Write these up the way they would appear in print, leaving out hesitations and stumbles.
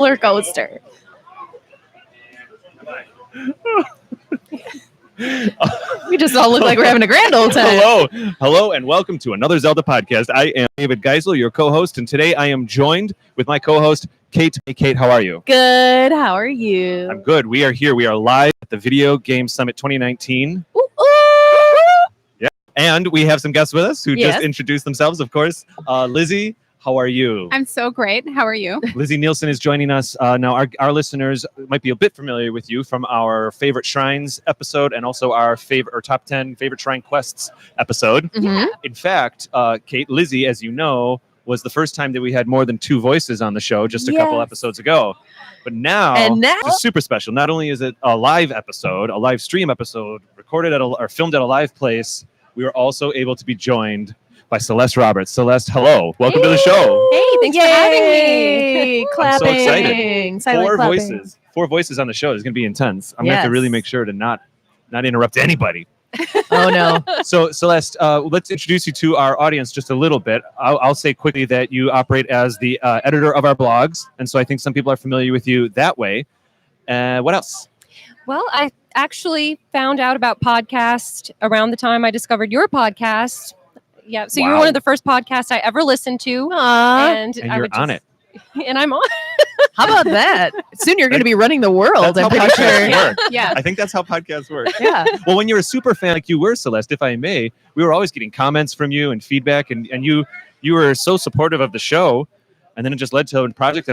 roller coaster. We just all look like we're having a grand old time. Hello, and welcome to another Zelda podcast. I am David Geisel, your co-host, and today I am joined with my co-host, Kate. Hey, Kate, how are you? Good. How are you? I'm good. We are here. We are live at the Video Game Summit 2019. Ooh, ooh. Yeah, and we have some guests with us who just introduced themselves, of course. Lizzie, how are you? I'm so great. How are you? Lizzi Neelsen is joining us. Now, our listeners might be a bit familiar with you from our favorite shrines episode and also our top 10 favorite shrine quests episode. Mm-hmm. In fact, Kate, Lizzie, as you know, was the first time that we had more than two voices on the show just a couple episodes ago. But now it's super special. Not only is it a live episode, a live stream episode, recorded at or filmed at a live place, we were also able to be joined by Celeste Roberts. Celeste, hello. Welcome to the show. Hey, thanks for having me. Clapping. I'm so excited. Silent Four voices on the show. It's going to be intense. I'm going to have to really make sure to not interrupt anybody. Oh, no. So, Celeste, let's introduce you to our audience just a little bit. I'll say quickly that you operate as the editor of our blogs, and so I think some people are familiar with you that way. What else? Well, I actually found out about podcasts around the time I discovered your podcast. Yeah, so you were one of the first podcasts I ever listened to. And you're on it. And I'm on. How about that? Soon you're going to be running the world. That's I'm how pretty sure. work. Yeah. I think that's how podcasts work. Yeah. Well, when you're a super fan like you were, Celeste, if I may, we were always getting comments from you and feedback, and you were so supportive of the show. And then it just led to a project,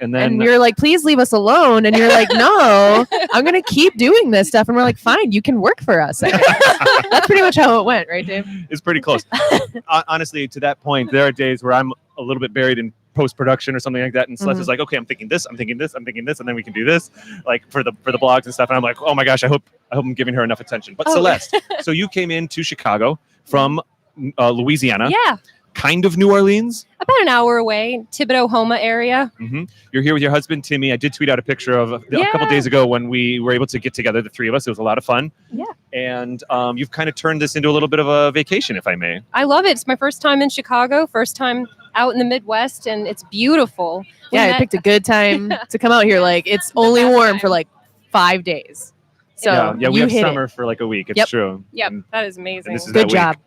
and then And you're like, please leave us alone. And you're like, no, I'm going to keep doing this stuff. And we're like, fine, you can work for us. That's pretty much how it went, right, Dave? It's pretty close. Honestly, to that point, there are days where I'm a little bit buried in post-production or something like that. And Celeste is like, okay, I'm thinking this, and then we can do this, like for the blogs and stuff. And I'm like, oh my gosh, I hope I'm giving her enough attention. But Celeste, so you came into Chicago from Louisiana. Yeah. Kind of New Orleans. About an hour away, Thibodeau-Homa area. Mm-hmm. You're here with your husband, Timmy. I did tweet out a picture of a couple days ago when we were able to get together, the three of us. It was a lot of fun. Yeah. And you've kind of turned this into a little bit of a vacation, if I may. I love it. It's my first time in Chicago, first time out in the Midwest, and it's beautiful. Yeah, I picked a good time to come out here. Like, it's only warm for like 5 days. So yeah, we have summer for like a week. It's true. Yep, that is amazing. This is good job.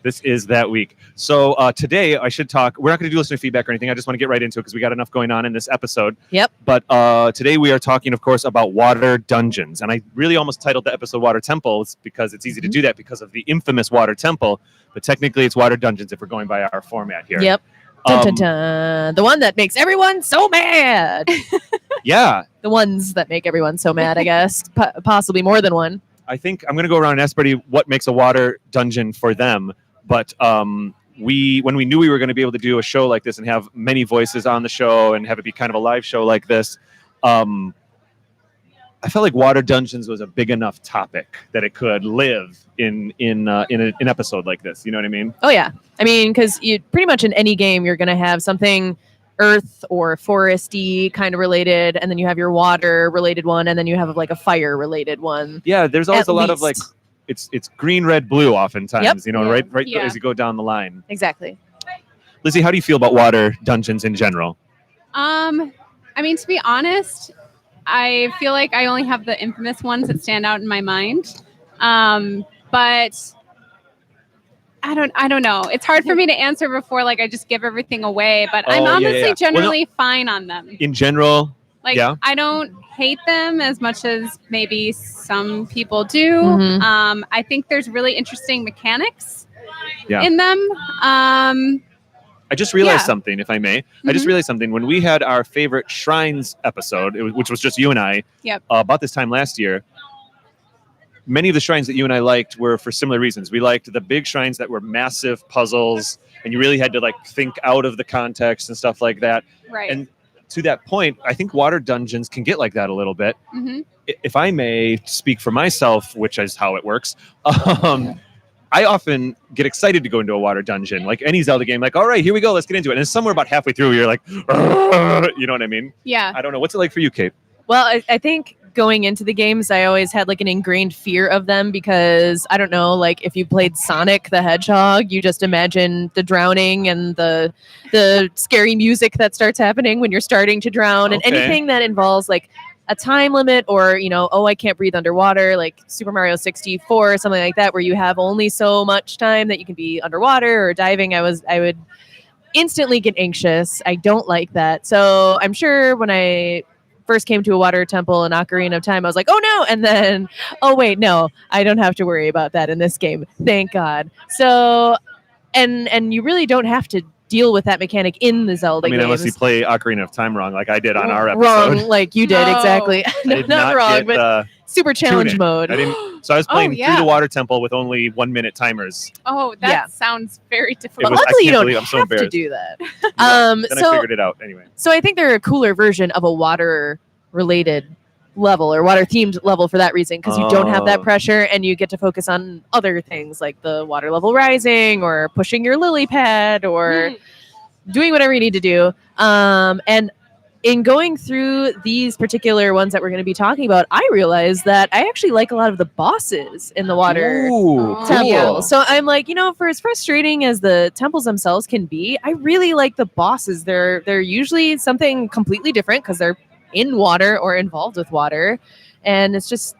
This is that week. So today I should talk. We're not going to do listener feedback or anything. I just want to get right into it because we got enough going on in this episode. Yep. But today we are talking, of course, about water dungeons. And I really almost titled the episode Water Temples because it's easy to do that because of the infamous Water Temple. But technically it's Water Dungeons if we're going by our format here. Yep. Dun, dun, dun. The one that makes everyone so mad. Yeah. The ones that make everyone so mad, I guess. Possibly more than one. I think I'm going to go around and ask everybody what makes a water dungeon for them. But when we knew we were going to be able to do a show like this and have many voices on the show and have it be kind of a live show like this, I felt like water dungeons was a big enough topic that it could live in an episode like this. You know what I mean? Oh, yeah. I mean, because you pretty much in any game, you're going to have something earth or foresty kind of related, and then you have your water related one, and then you have like a fire related one. Yeah, there's always a lot of like it's green, red, blue oftentimes, right as you go down the line. Exactly. Lizzie, how do you feel about water dungeons in general? I mean, to be honest, I feel like I only have the infamous ones that stand out in my mind. But I don't know. It's hard for me to answer before I just give everything away, but I'm honestly generally fine on them. In general, I don't hate them as much as maybe some people do. Mm-hmm. I think there's really interesting mechanics in them. I just realized something, if I may. I just realized something. When we had our favorite shrines episode, which was just you and I, about this time last year, many of the shrines that you and I liked were for similar reasons. We liked the big shrines that were massive puzzles, and you really had to think out of the context and stuff like that. Right. And to that point, I think water dungeons can get like that a little bit. Mm-hmm. If I may speak for myself, which is how it works, I often get excited to go into a water dungeon, like any Zelda game, all right, here we go, let's get into it. And somewhere about halfway through, you're like, you know what I mean? Yeah. I don't know. What's it like for you, Kate? Well, I think going into the games, I always had like an ingrained fear of them because I don't know, like if you played Sonic the Hedgehog, you just imagine the drowning and the scary music that starts happening when you're starting to drown, and Okay. anything that involves like a time limit or I can't breathe underwater, like Super Mario 64 or something like that, where you have only so much time that you can be underwater or diving. I would instantly get anxious. I don't like that. So I'm sure when I first came to a water temple in Ocarina of Time, I was like, oh no. And then, oh wait, no, I don't have to worry about that in this game. Thank God. So, and you really don't have to deal with that mechanic in the Zelda I mean, games. unless you play Ocarina of Time wrong, like I did on our episode. Wrong, like you did, No. exactly. I No, did not wrong, get but the super challenge tune-in. mode. I didn't. So I was playing through the water temple with only 1 minute timers. Oh, that Yeah. sounds very difficult. But was- I luckily, you can't don't believe I'm so have to embarrassed. do that. Then I figured it out anyway. So I think they're a cooler version of a water-related level or water-themed level for that reason, because you don't have that Oh. pressure and you get to focus on other things like the water level rising or pushing your lily pad or doing whatever you need to do. And in going through these particular ones that we're going to be talking about, I realized that I actually like a lot of the bosses in the water Ooh, temple. cool. So I'm like, for as frustrating as the temples themselves can be, I really like the bosses. They're usually something completely different because they're in water or involved with water, and it's just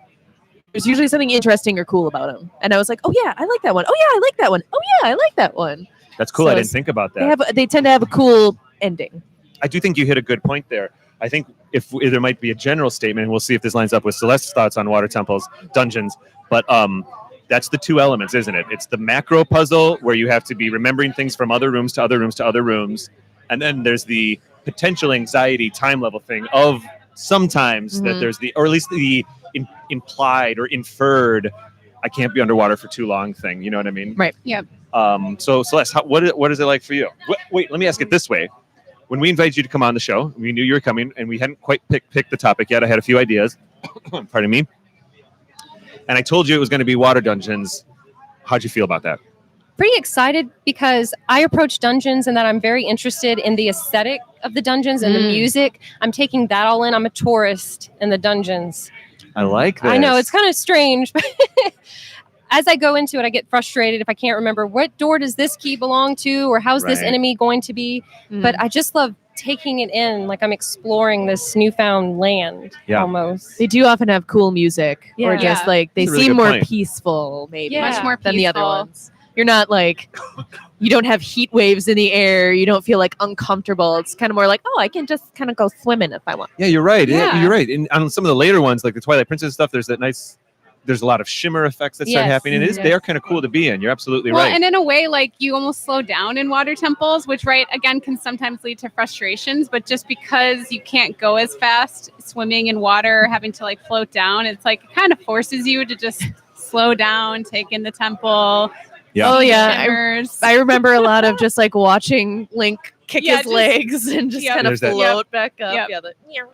there's usually something interesting or cool about them. And I was like, oh yeah, I like that one. Oh yeah, I like that one. Oh yeah, I like that one. That's cool. So I didn't think about that. They tend to have a cool ending. I do think you hit a good point there. I think if there might be a general statement, and we'll see if this lines up with Celeste's thoughts on water temples, dungeons, but that's the two elements, isn't it? It's the macro puzzle where you have to be remembering things from other rooms to other rooms to other rooms, and then there's the potential anxiety time level thing of sometimes that there's or at least the implied or inferred I can't be underwater for too long thing. You know what I mean? Right. Yep. So Celeste, what is it like for you? Wait, let me ask it this way. When we invited you to come on the show, we knew you were coming, and we hadn't quite picked the topic yet. I had a few ideas. Pardon me. And I told you it was going to be water dungeons. How'd you feel about that? Pretty excited because I approach dungeons and that I'm very interested in the aesthetic of the dungeons and the music. I'm taking that all in. I'm a tourist in the dungeons. I like this. I know it's kind of strange, but as I go into it, I get frustrated if I can't remember what door does this key belong to or how's this Right. enemy going to be. But I just love taking it in, like I'm exploring this newfound land Yeah. almost. They do often have cool music, or Yeah. just like they That's a really seem good more point. peaceful, maybe Yeah. Much more than the other peaceful. ones. You're not like you don't have heat waves in the air. You don't feel like uncomfortable. It's kind of more like, oh, I can just kind of go swimming if I want. Yeah, you're right. Yeah. You're right. And on some of the later ones, like the Twilight Princess stuff, there's a lot of shimmer effects that start Yes. happening. And Yes. they're kind of cool to be in. You're absolutely Well, right. and in a way, like you almost slow down in water temples, which, right, again, can sometimes lead to frustrations. But just because you can't go as fast swimming in water, or having to like float down, it's like it kind of forces you to just slow down, take in the temple. Yeah. Oh see the yeah, shimmers. I remember a lot of just like watching Link kick Yeah, his just- legs and just Yep. kind of There's that. float back up. Yep. Yeah,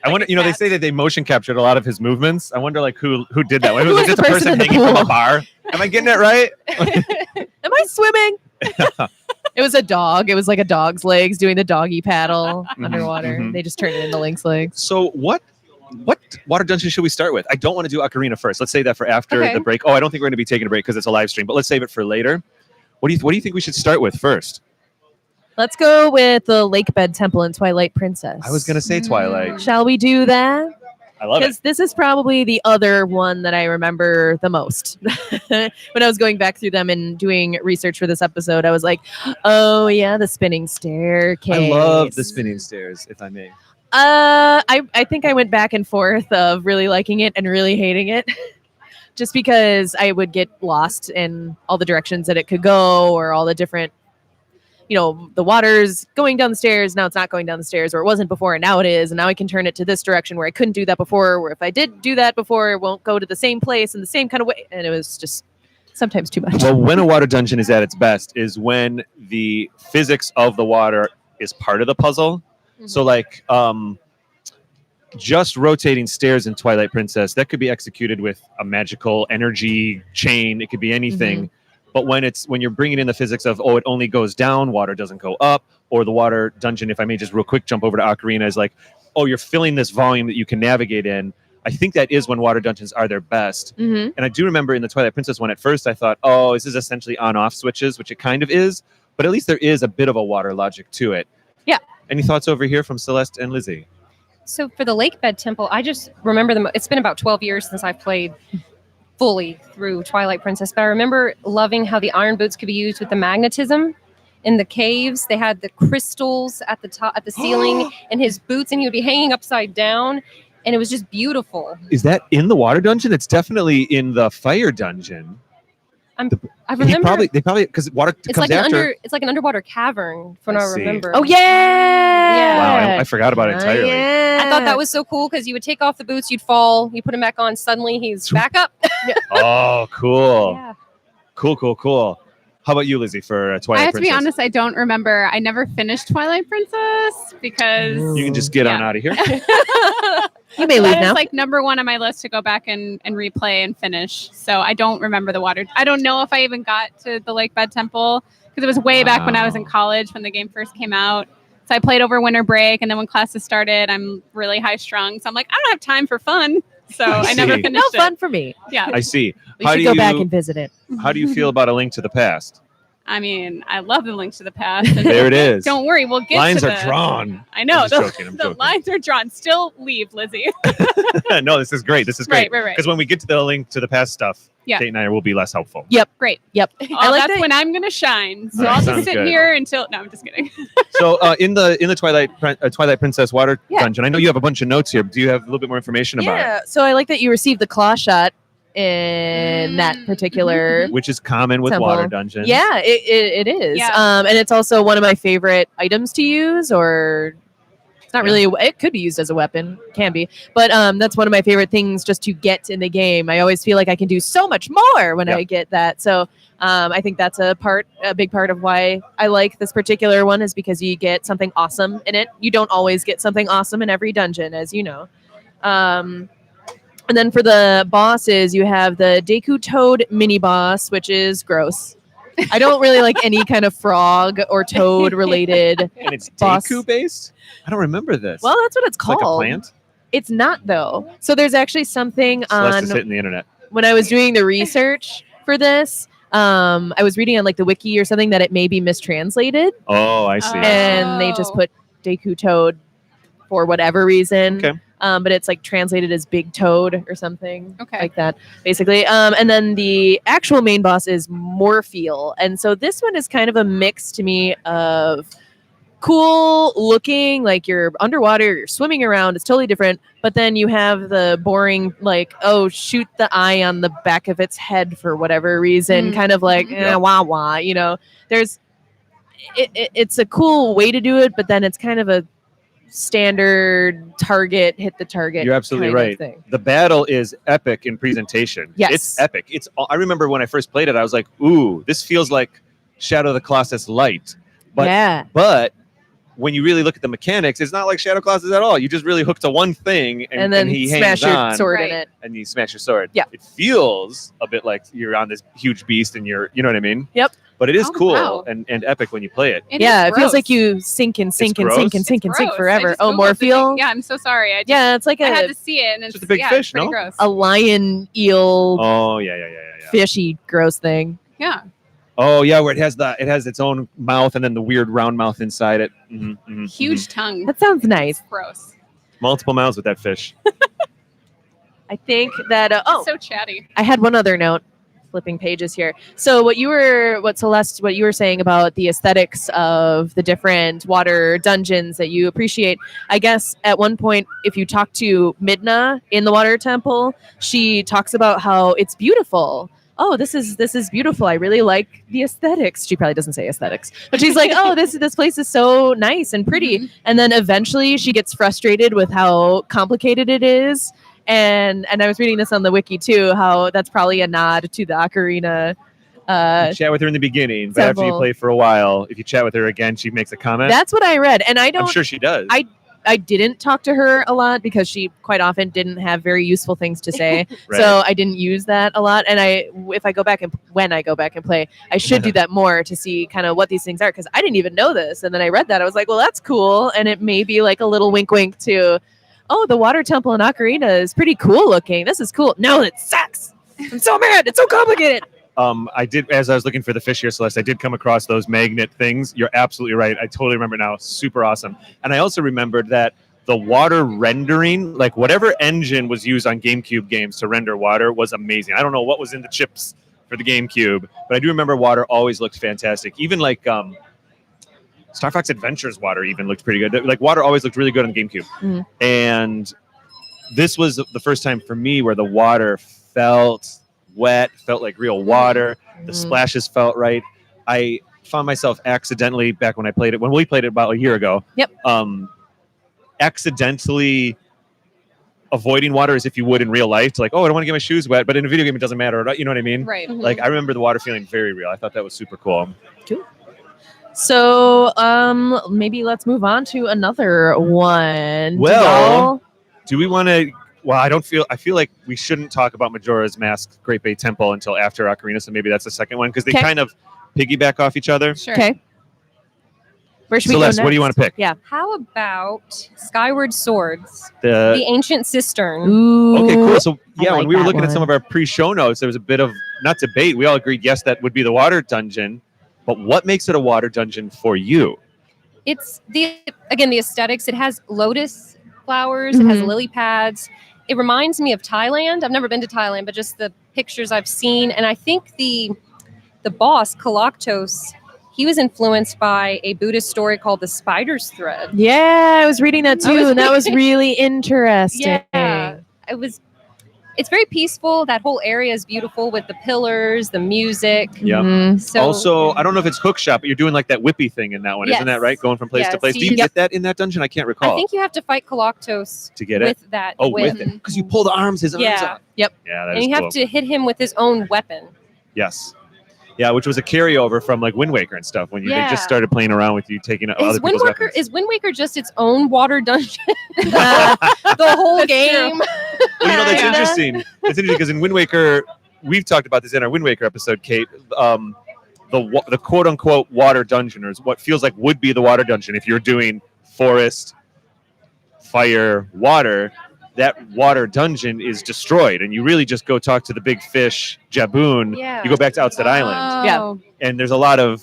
I wonder, they cat. say that they motion captured a lot of his movements. I wonder like who did that. Was Who was it the the person person in the hanging from a pool? bar? Am I getting it right? Am I swimming? It was a dog. It was like a dog's legs doing the doggy paddle underwater. mhm. They just turned it into Link's legs. So what water dungeon should we start with? I don't want to do Ocarina first. Let's save that for after Okay. the break. Oh, I don't think we're going to be taking a break because it's a live stream, but let's save it for later. What do you think we should start with first? Let's go with the Lakebed Temple in Twilight Princess. I was going to say Twilight. Shall we do that? I love it. Because this is probably the other one that I remember the most. When I was going back through them and doing research for this episode, I was like, oh yeah, the spinning staircase. I love the spinning stairs, if I may. I think I went back and forth of really liking it and really hating it. Just because I would get lost in all the directions that it could go, or all the different, the water's going down the stairs, now it's not going down the stairs, or it wasn't before and now it is, and now I can turn it to this direction where I couldn't do that before, where if I did do that before, it won't go to the same place in the same kind of way. And it was just sometimes too much. Well, when a water dungeon is at its best is when the physics of the water is part of the puzzle. So like just rotating stairs in Twilight Princess, that could be executed with a magical energy chain. It could be anything. But when you're bringing in the physics of, it only goes down, water doesn't go up, or the water dungeon, if I may just real quick jump over to Ocarina, is like, you're filling this volume that you can navigate in. I think that is when water dungeons are their best. Mm-hmm. And I do remember in the Twilight Princess one, at first I thought, this is essentially on-off switches, which it kind of is, but at least there is a bit of a water logic to it. Yeah. Any thoughts over here from Celeste and Lizzie? So for the Lakebed Temple, I just remember it's been about 12 years since I've played fully through Twilight Princess, but I remember loving how the iron boots could be used with the magnetism in the caves. They had the crystals at the top, at the ceiling, and his boots, and he would be hanging upside down, and it was just beautiful. Is that in the water dungeon? It's definitely in the fire dungeon. I remember They probably because water it's comes like after. it's like an underwater cavern, from what I see. remember. Oh yeah. Wow, I forgot about it entirely. Yeah. I thought that was so cool because you would take off the boots, you'd fall, you put them back on, suddenly he's back up. Oh, cool. Yeah. Cool. How about you, Lizzie, for Twilight I have Princess? to be honest, I don't remember. I never finished Twilight Princess because You can just get on out of here. You may leave that now. is like number one on my list to go back and replay and finish. So I don't remember the water. I don't know if I even got to the Lakebed Temple because it was way back when I was in college when the game first came out. So I played over winter break, and then when classes started, I'm really high strung. So I'm like, I don't have time for fun. So I never see. finished No fun for me. Yeah. I see. We should go back and visit it. How do you feel about A Link to the Past? I mean, I love the Link to the Past. And There it is. Don't worry, we'll get Lines to are drawn. I know. I'm just joking, I'm The joking. lines are drawn. Still leave, Lizzie. No, this is great. Right. Because when we get to the Link to the Past stuff, Yeah. Kate and I will be less helpful. Great. Yep. I like that's when I'm going to shine. So Alright, I'll sounds just sit good. here until... No, I'm just kidding. So in the Twilight Princess water Yeah. dungeon, I know you have a bunch of notes here. Do you have a little bit more information about it? Yeah. So I like that you received the claw shot in that particular. Which is common with Temple. water dungeons. Yeah, it is. Yeah. And it's also one of my favorite items to use, or it's not really. It could be used as a weapon, can be, but that's one of my favorite things just to get in the game. I always feel like I can do so much more when I get that. So I think that's a big part of why I like this particular one is because you get something awesome in it. You don't always get something awesome in every dungeon, as you know. And then for the bosses, you have the Deku Toad mini boss, which is gross. I don't really like any kind of frog or toad related. And it's boss. Deku based? I don't remember this. Well, that's what it's it's like called. a plant? It's not though. So there's actually something Celeste on is hitting the internet. when I was doing the research for this. I was reading on like the wiki or something that it may be mistranslated, Oh, I see. and they just put Deku Toad for whatever reason. Okay. But it's like translated as Big Toad or something Okay. like that, basically. And then the actual main boss is Morpheal. And so this one is kind of a mix to me of cool looking, like you're underwater, you're swimming around, it's totally different. But then you have the boring, like, shoot the eye on the back of its head for whatever reason, kind of like, wah wah, you know. It's a cool way to do it, but then it's kind of a standard hit the target. You're absolutely kind of right. thing. The battle is epic in presentation. Yes. It's epic. I remember when I first played it, I was like, ooh, this feels like Shadow of the Colossus light. But when you really look at the mechanics, it's not like Shadow Colossus at all. You just really hook to one thing and then he smash hangs your on sword in Right. it. and you smash your sword. Yeah. It feels a bit like you're on this huge beast and you know what I mean? Yep. But it is Oh, cool wow. and epic when you play it. It Yeah, is it feels gross. like you sink and sink and gross? sink and sink and It's sink gross. forever. I just Oh, Googled the thing. Morpheal? Yeah, I'm so sorry. Yeah, it's like I had a to see it, and it's Just a big yeah, fish, it's pretty no? gross. lion eel Oh, yeah. fishy gross thing. Yeah. Oh, yeah, where it has its own mouth and then the weird round mouth inside it. Huge tongue. That sounds nice. It's gross. Multiple mouths with that fish. I think that It's so chatty. I had one other note. Flipping pages here. So what you were saying about the aesthetics of the different water dungeons that you appreciate. I guess at one point, if you talk to Midna in the Water Temple, she talks about how it's beautiful. Oh, this is beautiful. I really like the aesthetics. She probably doesn't say aesthetics, but she's like, oh, this place is so nice and pretty. Mhm. And then eventually she gets frustrated with how complicated it is. And I was reading this on the wiki too, how that's probably a nod to the Ocarina. You chat with her in the beginning, but after you Temple. play for a while, if you chat with her again, she makes a comment. That's what I read, and I'm sure she does. I didn't talk to her a lot because she quite often didn't have very useful things to say. Right. So I didn't use that a lot. And when I go back and play, I should do that more to see kind of what these things are, because I didn't even know this. And then I read that. I was like, well, that's cool. And it may be like a little wink wink to, oh, the water temple in Ocarina is pretty cool looking. This is cool. No, it sucks. I'm so mad. It's so complicated. I did, as I was looking for the fish here, Celeste, I did come across those magnet things. You're absolutely right. I totally remember now. Super awesome. And I also remembered that the water rendering, like whatever engine was used on GameCube games to render water, was amazing. I don't know what was in the chips for the GameCube, but I do remember water always looked fantastic. Even like Star Fox Adventures water even looked pretty good. Like water always looked really good on GameCube. Mm-hmm. And this was the first time for me where the water felt wet, felt like real water. The splashes felt right. I found myself accidentally, back when we played it about a year ago. Yep. Accidentally avoiding water as if you would in real life. To like, oh, I don't want to get my shoes wet, but in a video game it doesn't matter. You know what I mean? Right. Like I remember the water feeling very real. I thought that was super cool. Cool. So maybe let's move on to another one. Well, do we want to? Well, I feel like we shouldn't talk about Majora's Mask Great Bay Temple until after Ocarina, so maybe that's the second one, because they kind of piggyback off each other. Sure. Okay. Where should we go Celeste, next? what do you want to pick? Yeah. How about Skyward Swords, The the ancient cistern? Ooh. Okay, cool. So yeah, I when like we were that looking at one. some of our pre-show notes, there was a bit of not debate. We all agreed, yes, that would be the water dungeon. But what makes it a water dungeon for you? It's the aesthetics. It has lotus flowers. It has Mhm. lily pads. It reminds me of Thailand. I've never been to Thailand, but just the pictures I've seen. And I think the boss, Kalaktos, he was influenced by a Buddhist story called the Spider's Thread. Yeah, I was reading that too, and that was really interesting. Yeah, it's very peaceful. That whole area is beautiful with the pillars, the music. Yeah. Mhm. So Also, I don't know if it's hookshot, but you're doing like that whippy thing in that one, isn't that Yes. right? Going from place to Yes. place. Do you Yep. get that in that dungeon? I can't recall. I think you have to fight Kalaktos to get it. with that Oh, whip. with it, because you pull the arms, his arms Yeah. up. Yep. Yeah, that And is you cool. have to hit him with his own weapon. Yes. Yeah, which was a carryover from like Wind Waker and stuff when they just Yeah. started playing around with you taking other Is people's weapons. Wind Waker just its own water dungeon? The whole That's game. Well, that's Kinda. interesting. It's interesting because in Wind Waker, we've talked about this in our Wind Waker episode, Kate. The quote unquote water dungeon, or is what feels like would be the water dungeon if you're doing forest, fire, water. That water dungeon is destroyed, and you really just go talk to the big fish, Jaboon. Yeah. You go back to Outset Island, Yeah. and there's a lot of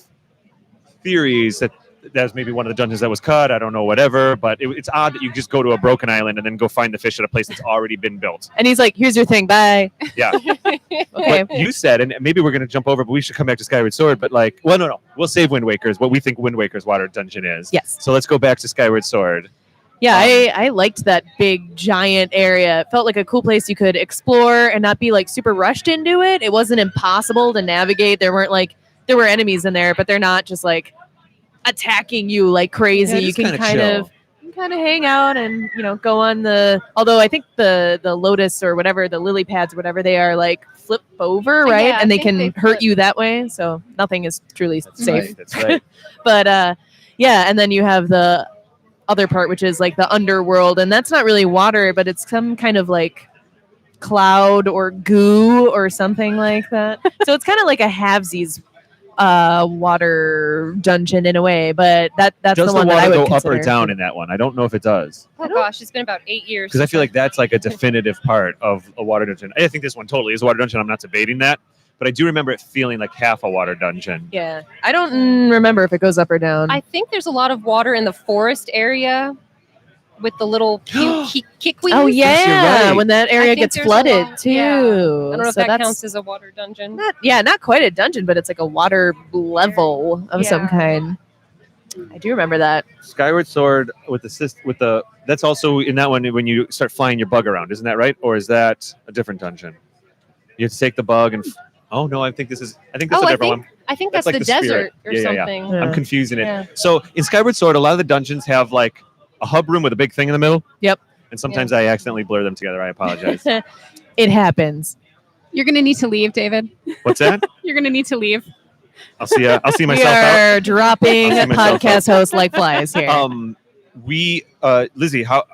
theories that that's maybe one of the dungeons that was cut. I don't know, whatever. But it's odd that you just go to a broken island and then go find the fish at a place that's already been built. And he's like, "Here's your thing. Bye." Yeah. Okay. What you said, and maybe we're going to jump over, but we should come back to Skyward Sword. But like, well, no, we'll save Wind Waker's, what we think Wind Waker's water dungeon is. Yes. So let's go back to Skyward Sword. Yeah, I liked that big giant area. It felt like a cool place you could explore and not be like super rushed into it. It wasn't impossible to navigate. There were enemies in there, but they're not just like attacking you like crazy. Yeah, You just can kinda kind chill. of hang out and go on the. Although I think the lotus or whatever, the lily pads, whatever they are, like flip over, right? Yeah, I and they think can they hurt flip. you that way. So nothing is truly safe. Right, that's right. But yeah, and then you have the other part, which is like the underworld, and that's not really water, but it's some kind of like cloud or goo or something like that. So it's kind of like a halvesies water dungeon in a way, but that's Does the the one that I water would go up consider. or down in that one? I don't know if it does, Oh gosh, it's been about 8 years. because I feel like that's like a definitive part of a water dungeon. I think this one totally is a water dungeon. I'm not debating that, but I do remember it feeling like half a water dungeon. Yeah, I don't remember if it goes up or down. I think there's a lot of water in the forest area with the little kikwis. Oh Yes, you're yeah, right. when that I area think gets there's a flooded lot- too. yeah. I don't know if So that that's counts as a water dungeon. not quite a dungeon, but it's like a water level of some Yeah. kind. I do remember that. Skyward Sword with the that's also in that one when you start flying your bug around, isn't that right? Or is that a different dungeon? You have to take the bug and oh no, I think that's a different one. I think That's that's like the the spirit. desert or Yeah, yeah, yeah. something. Yeah. I'm confusing it. Yeah. So in Skyward Sword, a lot of the dungeons have like a hub room with a big thing in the middle. Yep. And sometimes I accidentally blur them together. I apologize. It happens. You're going to need to leave, David. What's that? You're going to need to leave. I'll see We myself out. are dropping I'll see myself podcast hosts like flies here. Lizzie, how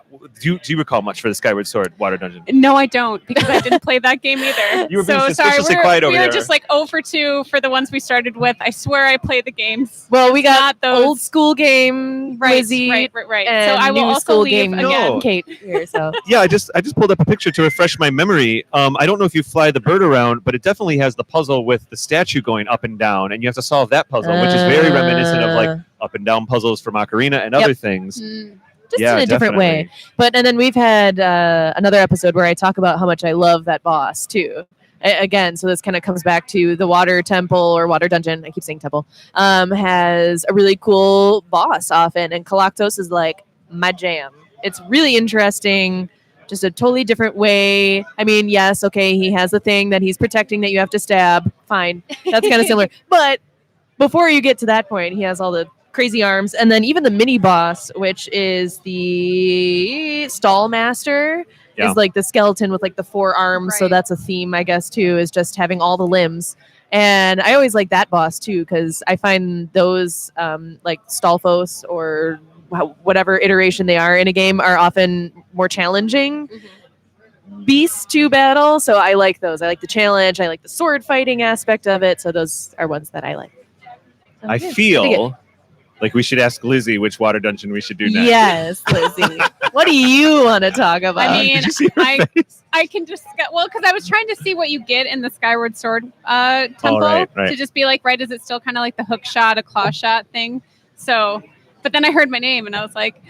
do you recall much for the Skyward Sword water dungeon? No, I don't, because I didn't play that game either. You were being so sorry. suspiciously quiet over We there. were just like 0 for 2 for the ones we started with. I swear I played the games. Well, we got Not those- old school game Lizzie, Right. and So I will new also school leave game again. No. Kate here. So Yeah, I just pulled up a picture to refresh my memory. I don't know if you fly the bird around, but it definitely has the puzzle with the statue going up and down, and you have to solve that puzzle, which is very reminiscent of like up and down puzzles from Ocarina and other things. just Yeah, in a different way. definitely. And then we've had another episode where I talk about how much I love that boss too. Again, so this kind of comes back to the water temple or water dungeon. I keep saying temple. Has a really cool boss often, and Galactos is like my jam. It's really interesting. Just a totally different way. I mean, yes, okay, he has a thing that he's protecting that you have to stab. Fine, that's kind of similar. But before you get to that point, he has all the crazy arms, and then even the mini boss, which is the stall master, Yeah. is like the skeleton with like the 4 arms. So Right. that's a theme, I guess, too, is just having all the limbs. And I always like that boss too, because I find those like Stalfos or whatever iteration they are in a game are often more challenging beasts to battle. So I like those. I like the challenge. I like the sword fighting aspect of it. So those are ones that I like. So, I yeah, feel like we should ask Lizzie which water dungeon we should do next. Yes, Lizzie. What do you want to talk about? I mean, Did you see her face? I can just because I was trying to see what you get in the Skyward Sword temple right. to just be like, right, is it still kind of like the hook shot, a claw shot thing? So, but then I heard my name and I was like,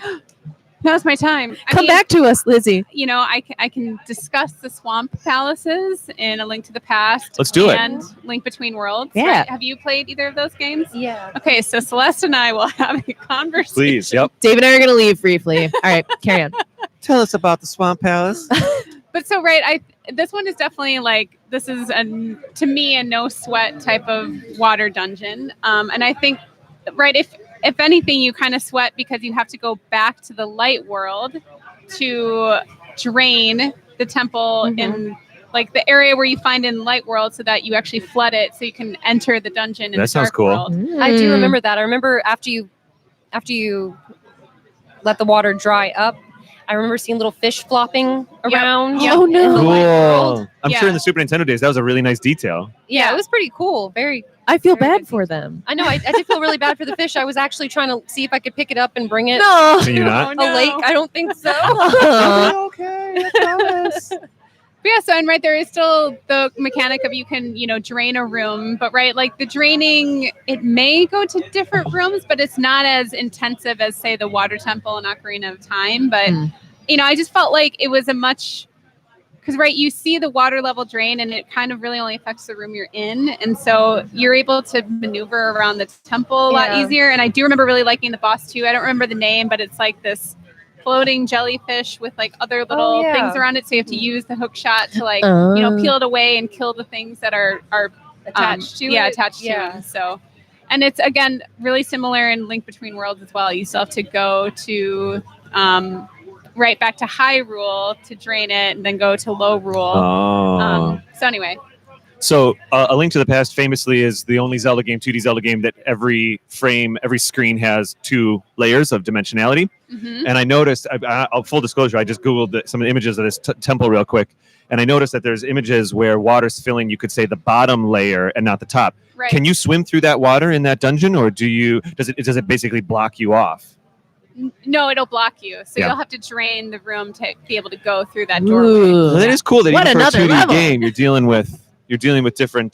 now's my time. I Come mean, back to us, Lizzie. You know, I can discuss the swamp palaces in A Link to the Past. Let's do it. And Link Between Worlds. Yeah. Right? Have you played either of those games? Yeah. Okay, so Celeste and I will have a conversation. Please, yep. Dave and I are going to leave briefly. All right, carry on. Tell us about the Swamp Palace. But so right, this one is definitely like this is to me a no sweat type of water dungeon, and I think right if anything you kind of sweat because you have to go back to the light world to drain the temple in like the area where you find in light world so that you actually flood it so you can enter the dungeon in That the sounds dark cool. world. I do remember that. I remember after you let the water dry up, I remember seeing little fish flopping around. Yep. Oh, no. in the light world. Cool. I'm Yeah. sure in the Super Nintendo days that was a really nice detail. Yeah, it was pretty cool. Very. I feel Very bad good for them. I know. I did feel really bad for the fish. I was actually trying to see if I could pick it up and bring it No. Can you not? Oh, a lake. I don't think so. Okay, I promise. But yeah, so and right there is still the mechanic of you can, drain a room, but right, like the draining, it may go to different rooms, but it's not as intensive as say the Water Temple and Ocarina of Time. But I just felt like it was because right, you see the water level drain and it kind of really only affects the room you're in, and so you're able to maneuver around the temple a lot Yeah. easier. And I do remember really liking the boss too. I don't remember the name, but it's like this floating jellyfish with like other little yeah. things around it, so you have to use the hook shot to like Oh. peel it away and kill the things that are Attached to it. attached Yeah. to it. So, and it's again really similar in Link Between Worlds as well. You still have to go to right back to Hyrule to drain it, and then go to Low Rule. Oh. So anyway, So, A Link to the Past famously is the only Zelda game, 2D Zelda game, that every frame, every screen has 2 layers of dimensionality. And I noticed, full disclosure, I just Googled some of the images of this temple real quick, and I noticed that there's images where water's filling, you could say, the bottom layer and not the top. right. Can you swim through that water in that dungeon, or does it basically block you off? No, it'll block you. So Yeah. you'll have to drain the room to be able to go through that doorway. Ooh. Well, that is cool that What even for a another 2D level. game, you're dealing with different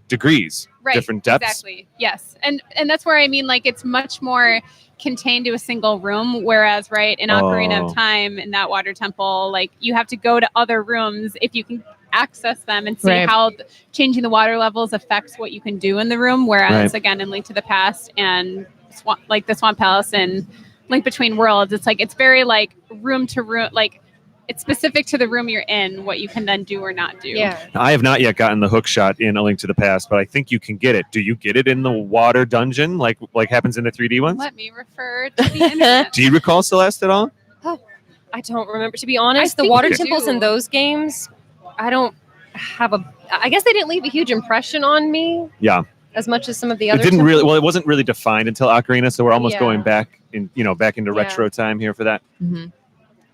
degrees, Right, different depths. Exactly. Yes. And that's where I mean, like, it's much more contained to a single room, whereas right in Ocarina Oh. of Time in that water temple, like you have to go to other rooms if you can access them and see Right. how changing the water levels affects what you can do in the room, whereas again in Link to the Past and like the Swamp Palace and Link Between Worlds, it's like it's very like room to room, like it's specific to the room you're in, what you can then do or not do. Yeah. I have not yet gotten the hook shot in A Link to the Past, but I think you can get it. Do you get it in the water dungeon, like happens in the 3D ones? Let me refer to the internet. Do you recall Celeste at all? I don't remember. To be honest, I the think water you temples do. in those games, I don't have I guess they didn't leave a huge impression on me. Yeah. as much as some of the It other. didn't really. temples. Well, it wasn't really defined until Ocarina, so we're almost Yeah. going back back into Yeah. retro time here for that. Mhm.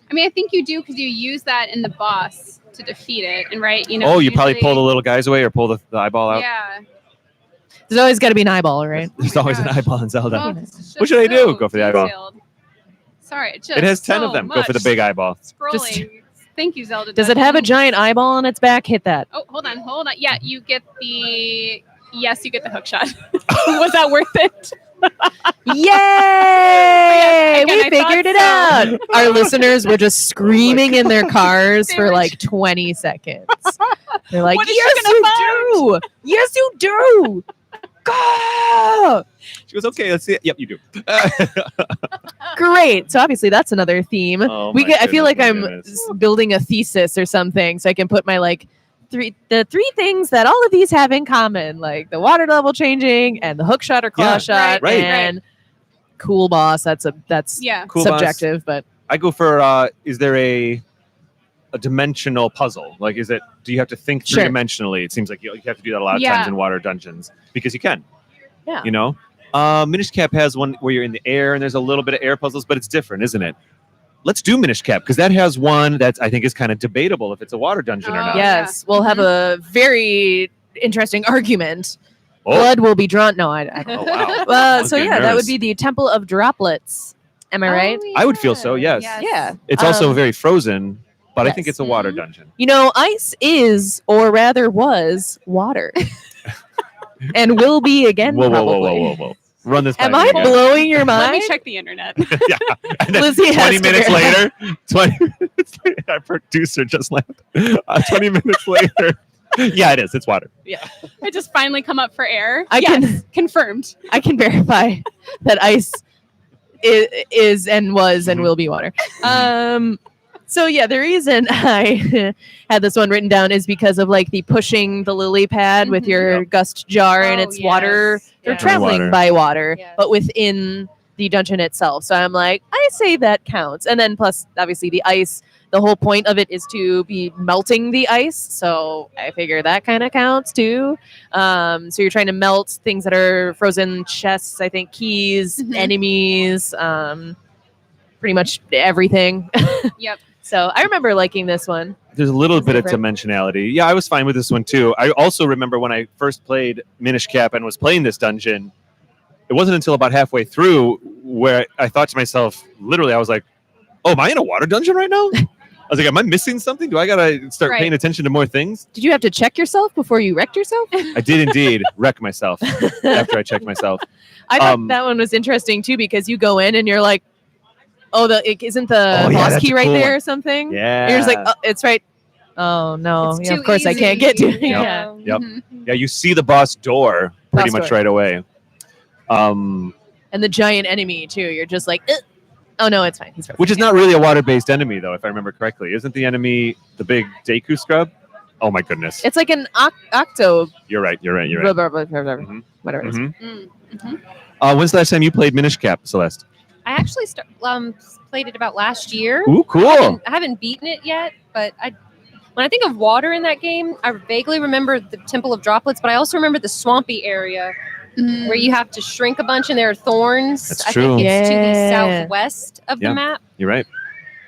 I mean, I think you do because you use that in the boss to defeat it, and right, You probably usually- pull the little guys away or pull the eyeball out. Yeah. There's always got to be an eyeball, right? There's my always an gosh. eyeball in Zelda. Well, it's just What should I do? so Go for the eyeball. detailed. Sorry, it's just It has 10 of so them. Go for the much big eyeball. Scrolling. Thank you, Zelda. Does it have a Dungeon. giant eyeball on its back? Hit that. Oh, hold on. Yeah, you get the. Yes, you get the hook shot. Was that worth it? Yay! again, We I figured it thought out. Our listeners were just screaming in their cars They for were like 20 seconds. They're like, What is she yes, gonna you find?" do. Yes, you do. Go! She goes, okay, let's see it. Yep, you do. Great. So obviously that's another theme. Oh We my get. I feel like goodness, my I'm goodness. building a thesis or something, so I can put my like the three things that all of these have in common, like the water level changing and the hook shot or claw Yeah, shot, right. and cool boss. That's Yeah. Cool boss. subjective, but I go for is there a dimensional puzzle? Like, do you have to think Sure. three-dimensionally? It seems like you have to do that a lot of Yeah. times in water dungeons because you can. Yeah. You know? Minish Cap has one where you're in the air and there's a little bit of air puzzles, but it's different, isn't it? Let's do Minish Cap because that has one that I think is kind of debatable if it's a water dungeon or Oh, not. yeah. yes, we'll have a very interesting argument. Oh, Blood will be drawn. No, I don't. oh, wow. Well, was so getting yeah, that nervous. would be the Temple of Droplets. Am I right? Oh, I would feel so, yes. Yeah. It's also Um, very frozen, but I think yes. it's a water Mhm. dungeon. You know, ice is, or rather was, water, and will be again. Whoa, whoa, whoa, probably. whoa, whoa, whoa. Run this by Am me I again. blowing your Let mind? me check the internet. Yeah. And then Lizzie has 20 to minutes verify. later, 20 minutes later, our producer just left. 20 minutes later. Yeah, it is. It's water. I just finally come up for air. I Yes, confirmed. I can verify that ice is and was and Mhm. will be water. So yeah, the reason I had this one written down is because of like the pushing the lily pad with Mhm. your Yep. gust jar and Oh, it's water. yes. They're Yeah. traveling Water. by water, Yes. but within the dungeon itself. So I'm like, I say that counts. And then plus, obviously, the ice. The whole point of it is to be melting the ice, so I figure that kind of counts too. So you're trying to melt things that are frozen, chests, I think, keys, Mhm. enemies, pretty much everything. Yep. So I remember liking this one. There's a little It's bit of different. dimensionality. Yeah, I was fine with this one too. I also remember when I first played Minish Cap and was playing this dungeon, it wasn't until about halfway through where I thought to myself, literally, I was like, oh, am I in a water dungeon right now? I was like, am I missing something? Do I got to start Right. paying attention to more things? Did you have to check yourself before you wrecked yourself? I did indeed wreck myself after I checked myself. I thought Um, that one was interesting too because you go in and you're like, oh, isn't the Oh, yeah, boss that's key a right cool there one. or something? Yeah. And you're just like, oh, it's right. Oh no! It's Yeah, too of course I can't get to it. easy. Yeah. Yep. Mhm. Yeah, you see the boss door pretty Boss much door. right away. And the giant enemy too. You're just like, "Ugh." Oh no, it's fine. He's frozen. Which is not really a water-based enemy, though, if I remember correctly. Isn't the enemy the big Deku scrub? Oh my goodness! It's like an octo. You're right. Blah, blah, blah, blah, blah, Mhm. Whatever. It is. Mhm. Mm, mhm. When's the last time you played Minish Cap, Celeste? I actually played it about last year. Ooh, cool. I haven't beaten it yet, but when I think of water in that game, I vaguely remember the Temple of Droplets, but I also remember the swampy area Mm. where you have to shrink a bunch and there are thorns. That's I true. think it's to the Yeah. southwest of Yeah. the map. You're right.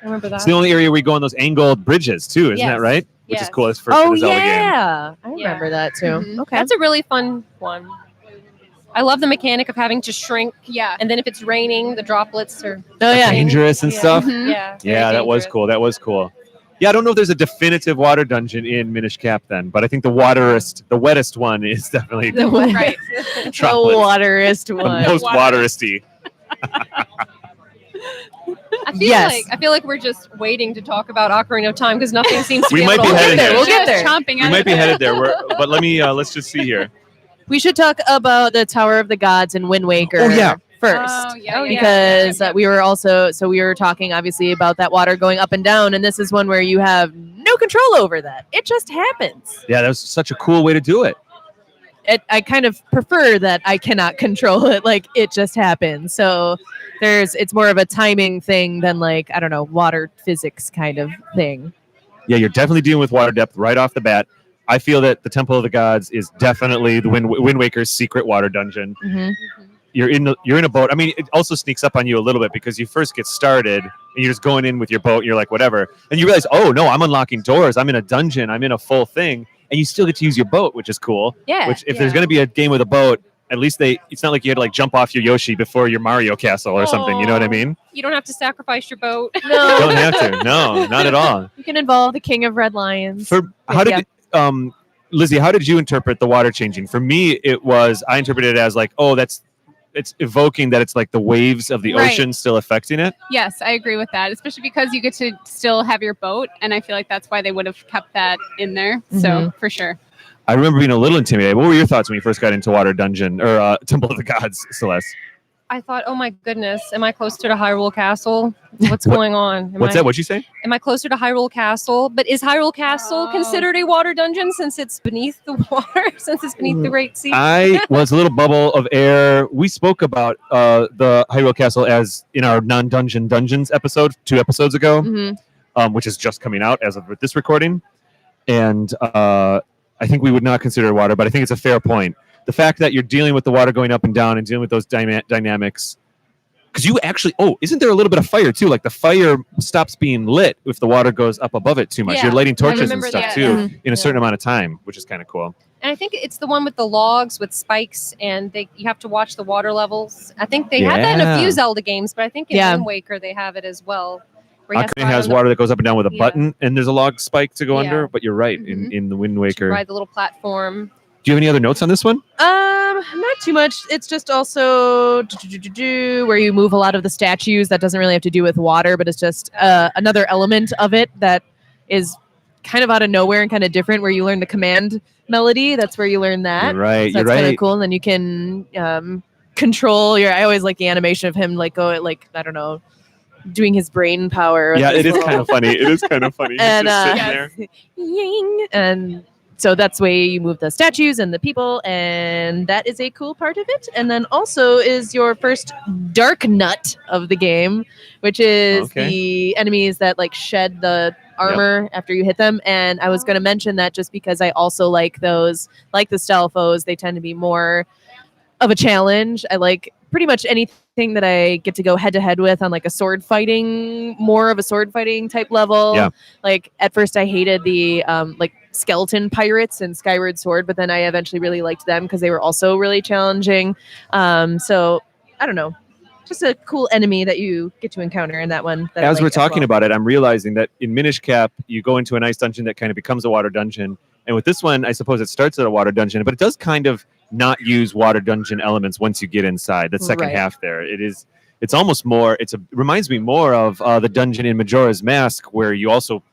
I remember that. It's the only area where you go on those angled bridges, too, isn't that Yes. right? Which is Yes. cool. It's for Oh the Zelda game. yeah, I Yeah. remember that too. Mhm. Okay. That's a really fun one. I love the mechanic of having to shrink, Yeah. and then if it's raining, the droplets are. Oh yeah. Dangerous and Yeah. stuff. Mhm. Yeah. Yeah, very that was dangerous. cool. That was cool. Yeah, I don't know if there's a definitive water dungeon in Minish Cap then, but I think the wettest one is definitely The Right. The Droplets. waterest the one. most Water. wateristy. Yes. I feel like we're just waiting to talk about Ocarina of Time because nothing seems to We be might able be to heading there. We'll get Just there. chomping We at might it. be headed there, but let me let's just see here. We should talk about the Tower of the Gods and Wind Waker. Oh, yeah. First. Oh, yeah, yeah, Because yeah, yeah. we were talking obviously about that water going up and down, and this is one where you have no control over that. It just happens. Yeah, that was such a cool way to do it. I kind of prefer that I cannot control it. Like it just happens. So it's more of a timing thing than like, I don't know, water physics kind of thing. Yeah, you're definitely dealing with water depth right off the bat. I feel that the Temple of the Gods is definitely the Wind Waker's secret water dungeon. Mhm. You're in a boat. I mean, it also sneaks up on you a little bit because you first get started and you're just going in with your boat. And you're like, whatever, and you realize, oh no, I'm unlocking doors. I'm in a dungeon. I'm in a full thing, and you still get to use your boat, which is cool. Yeah. Which, if there's going to be a game with a boat, at least it's not like you had to like jump off your Yoshi before your Mario Castle or something. You know what I mean? You don't have to sacrifice your boat. No, Don't have to. No, not at all. you can involve the King of Red Lions. How did Lizzie? How did you interpret the water changing? For me, I interpreted it as like, oh, it's evoking that it's like the waves of the Right. ocean still affecting it. Yes, I agree with that, especially because you get to still have your boat, and I feel like that's why they would have kept that in there. So for sure. I remember being a little intimidated. What were your thoughts when you first got into Water Dungeon or Temple of the Gods, Celeste? I thought, oh my goodness, am I closer to Hyrule Castle? What's going on? What's that? What'd you say? Am I closer to Hyrule Castle? But is Hyrule Castle Oh. considered a water dungeon since it's beneath the water, since it's beneath the Great Sea? I was a little bubble of air. We spoke about the Hyrule Castle as in our non-dungeon dungeons episode 2 episodes ago, which is just coming out as of this recording. And I think we would not consider it water, but I think it's a fair point. The fact that you're dealing with the water going up and down and dealing with those dynamics, because you actually, isn't there a little bit of fire too? Like the fire stops being lit if the water goes up above it too much. Yeah. You're lighting torches and remember stuff that. too in a Yeah. certain amount of time, which is kind of cool. And I think it's the one with the logs with spikes, and you have to watch the water levels. I think they have that in a Yeah. few Zelda games, but I think in Yeah. Wind Waker they have it as well. where you have to Ocarina ride has on the- water that goes up and down with a Yeah. button, and there's a log spike to go Yeah. under. But you're right, Mhm. in the Wind Waker. ride the little platform. Do you have any other notes on this one? Not too much. It's just also where you move a lot of the statues. That doesn't really have to do with water, but it's just another element of it that is kind of out of nowhere and kind of different. Where you learn the command melody. That's where you learn that. You're right. So You're that's kind right. of cool. And then you can control your. I always like the animation of him like go like I don't know, doing his brain power. Yeah, it is Little- kind of funny. It is kind of funny. He's And, just sitting yes. there. Ying. And so that's the way you move the statues and the people, and that is a cool part of it. And then also is your first dark nut of the game, which is Okay. the enemies that like shed the armor after you hit them. And I was going to mention that just because I also like those, like the Stalfos, they tend to be more of a challenge. I like pretty much anything that I get to go head to head with on like a sword fighting, more of a sword fighting type level. Yeah. Like at first I hated the like skeleton pirates in Skyward Sword, but then I eventually really liked them because they were also really challenging. So I don't know, just a cool enemy that you get to encounter in that one. That I As we're like talking well. about it, I'm realizing that in Minish Cap, you go into an ice dungeon that kind of becomes a water dungeon. And with this one, I suppose it starts at a water dungeon, but it does kind of not use water dungeon elements once you get inside. That second Right. half there, it's almost more. It reminds me more of the dungeon in Majora's Mask, where you also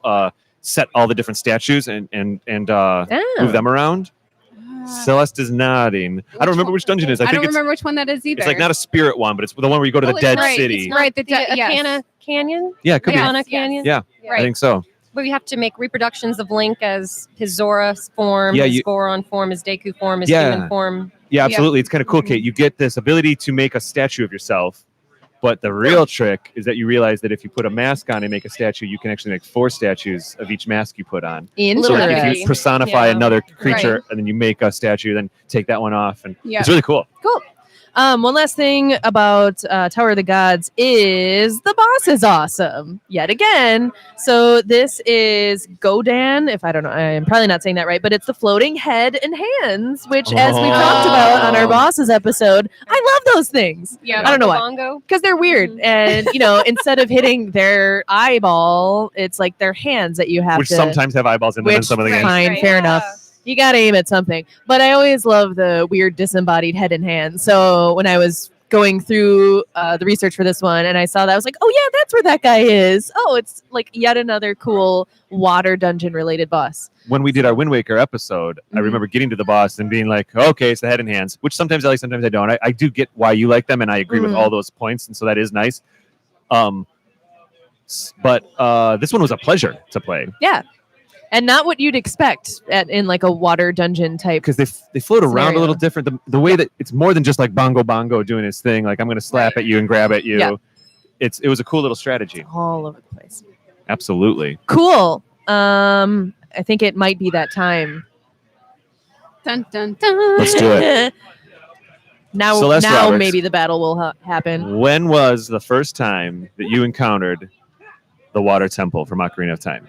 set all the different statues and move them around. Celeste is nodding. I don't remember which dungeon it is. I I think don't it's remember which one that is either. it's like not a spirit one, but it's the one where you go to Oh, the it's dead right. city. It's not Right, the the yes. Akana Canyon. Yeah, it could Yes. be. Akana yes. Canyon. Yeah, I Right. think so. Where you have to make reproductions of Link as his Zora form, Yeah, his you- Goron form, his Deku form, his Yeah. human form. Yeah, Yeah. absolutely. It's kind of cool, Kate. You get this ability to make a statue of yourself, but the real trick is that you realize that if you put a mask on and make a statue, you can actually make 4 statues of each mask you put on. So Little like if Interesting. you personify Yeah. another creature Right. and then you make a statue, then take that one off, and Yeah. it's really cool. Cool. One last thing about Tower of the Gods is the boss is awesome yet again. So this is Godan. If I don't know, I'm probably not saying that right, but it's the floating head and hands, which, as we talked about on our bosses episode, I love those things Yeah. I don't know why. Bongo. because they're weird. And instead of hitting their eyeball, it's like their hands that you have Which to. sometimes have eyeballs in them and Which- some of the games. Fine, fair enough. You gotta aim at something. But I always love the weird disembodied head and hand. So when I was going through the research for this one and I saw that, I was like, oh yeah, that's where that guy is. Oh, it's like yet another cool water dungeon related boss. When we did our Wind Waker episode, I Mhm. remember getting to the boss and being like, okay, it's the head and hands, which sometimes I like, sometimes I don't. I do get why you like them, and I agree with Mhm. all those points, and so that is nice. But this one was a pleasure to play. Yeah. And not what you'd expect in like a water dungeon type. Because they float around a Scenario. little different. The way that it's more than just like Bongo doing his thing. Like I'm going to slap at you and grab at you. Yeah. It was a cool little strategy. All over the place. Absolutely. Cool. I think it might be that time Dun, dun, dun. Let's do it. Now, Celeste Roberts. maybe the battle will happen. When was the first time that you encountered the water temple from Ocarina of Time?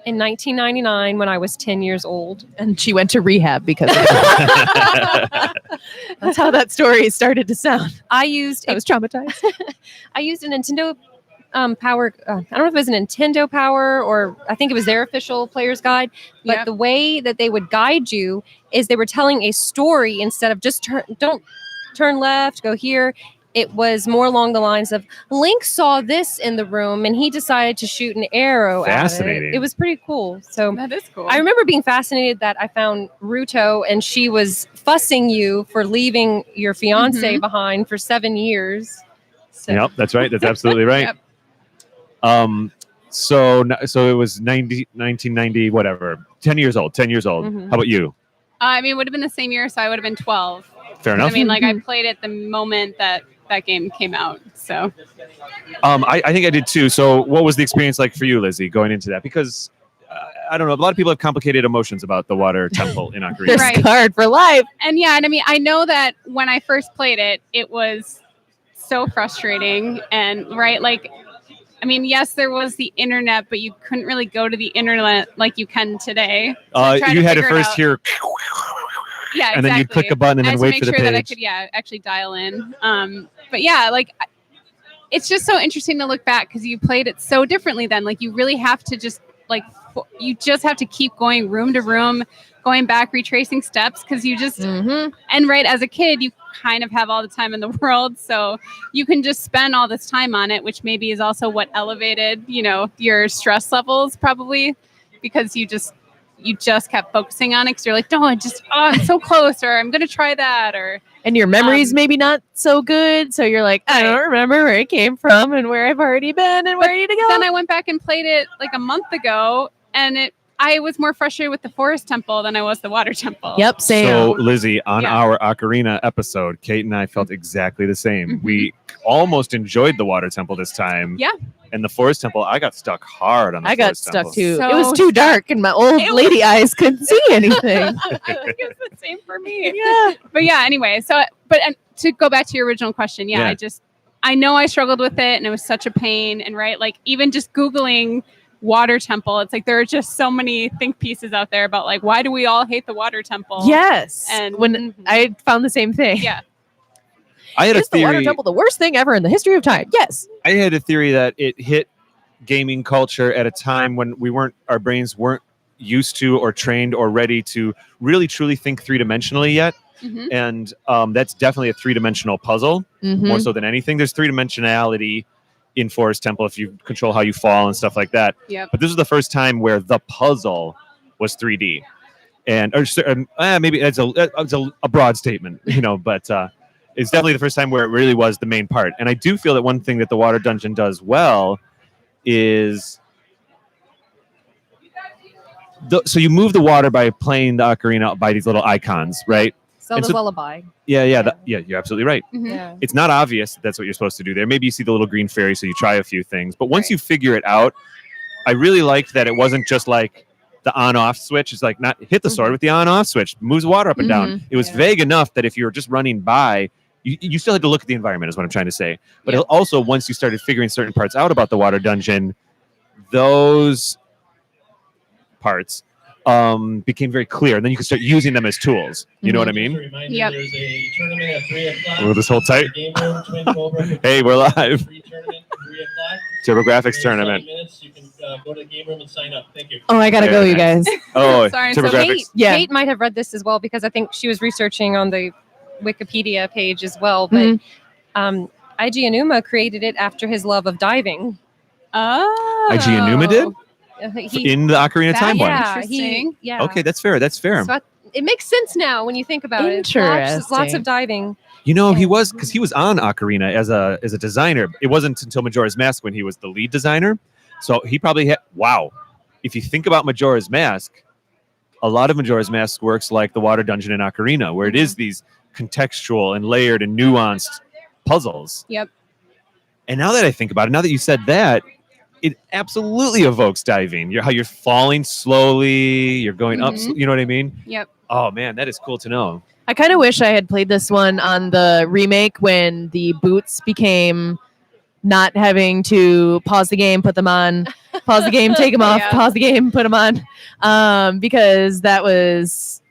In 1999, when I was 10 years old. And she went to rehab because of it. That's how that story started to sound. I was traumatized. I used a Nintendo Power. I don't know if it was a Nintendo Power or I think it was their official player's guide. But Yep. the way that they would guide you is they were telling a story instead of just don't turn left, go here. It was more along the lines of Link saw this in the room and he decided to shoot an arrow at it. Fascinating. It was pretty cool. So That is cool. I remember being fascinated that I found Ruto and she was fussing you for leaving your fiance behind for 7 years. So Yep, that's right. That's absolutely right. Yep. So it was 1990, whatever. 10 years old. 10 years old. Mhm. How about you? I mean, it would have been the same year, so I would have been 12. Fair enough. I mean, like I played it the moment that game came out. So I think I did too. So what was the experience like for you, Lizzie, going into that? Because I don't know. A lot of people have complicated emotions about the water temple in Ocarina. They're Right. scarred for life. and I mean, I know that when I first played it, it was so frustrating and like. I mean, yes, there was the internet, but you couldn't really go to the internet like you can today. Try to You had to figure it first out. hear, Yeah, and then you'd click a button and I then had to wait make for the sure that I page. could, actually dial in. But yeah, like it's just so interesting to look back because you played it so differently then. Like you really have to just you just have to keep going room to room, going back, retracing steps because you just and right as a kid you kind of have all the time in the world, so you can just spend all this time on it, which maybe is also what elevated your stress levels probably because you just kept focusing on it because you're like, no, I'm so close, or I'm gonna try that, or And your memory's maybe not so good. So you're like, I don't remember where it came from and where I've already been and where I need to go. then I went back and played it like a month ago, and I was more frustrated with the forest temple than I was the water temple. Yep, same. So, Lizzie, on Yeah. our Ocarina episode, Kate and I felt exactly the same. We almost enjoyed the water temple this time. Yeah. And the forest temple, I got stuck hard on the I got forest stuck temple. too. So it was too dark and my old It lady eyes couldn't see anything. I think it's the same for me. Yeah. But yeah, anyway, and to go back to your original question, Yeah. I know I struggled with it and it was such a pain. And like even just Googling water temple, it's like there are just so many think pieces out there about like, why do we all hate the water temple? Yes. And when I found the same thing. Yeah. I had a Is the water theory. temple the worst thing ever in the history of time? Yes. I had a theory that it hit gaming culture at a time when our brains weren't used to or trained or ready to really truly think three-dimensionally yet. Mhm. And that's definitely a three-dimensional puzzle, more Mhm. so than anything. There's three-dimensionality in Forest Temple if you control how you fall and stuff like that. Yep. But this was the first time where the puzzle was 3D. Maybe it's a broad statement, but it's definitely the first time where it really was the main part. And I do feel that one thing that the water dungeon does well is so you move the water by playing the ocarina by these little icons, right? Zelda's so- Lullaby. Yeah, you're absolutely right. Mhm. Yeah. It's not obvious that's what you're supposed to do there. Maybe you see the little green fairy, so you try a few things. But once Right. you figure it out, I really liked that it wasn't just like the on-off switch. It's like not hit the sword with the on-off switch, moves water up and down. It was Yeah. vague enough that if you were just running by, you still had to look at the environment, is what I'm trying to say. But Yeah. also, once you started figuring certain parts out about the water dungeon, those parts became very clear. And then you can start using them as tools. You know what I mean? Yep. There's a tournament at 3 o'clock. We'll just hold tight. Game room, Twin Cobra. Hey, we're live. Free tournament, 3 o'clock. TurboGrafx tournament. 7 minutes. You can go to the game room and sign up. Thank you. Oh, I gotta go, you guys. Oh, Sorry, so TurboGrafx. Kate, Yeah. Kate might have read this as well because I think she was researching on the Wikipedia page as well. But Eiji Aonuma created it after his love of diving. Oh. IG Enuma did? He, In the Ocarina of Time one. yeah, Interesting. yeah. Okay, that's fair. That's fair. So it makes sense now when you think about it. Lots Interesting. of diving. He Yeah. was because he was on Ocarina as a designer. It wasn't until Majora's Mask when he was the lead designer. So he probably had if you think about Majora's Mask, a lot of Majora's Mask works like the Water Dungeon in Ocarina, where it is these contextual and layered and nuanced puzzles. Yep. And now that I think about it, now that you said that, it absolutely evokes diving. How you're falling slowly, you're going up. Mhm. You know what I mean? Yep. Oh man, that is cool to know. I kind of wish I had played this one on the remake when the boots became not having to pause the game, put them on, pause the game, take them off, Yeah. pause the game, put them on. Because that was,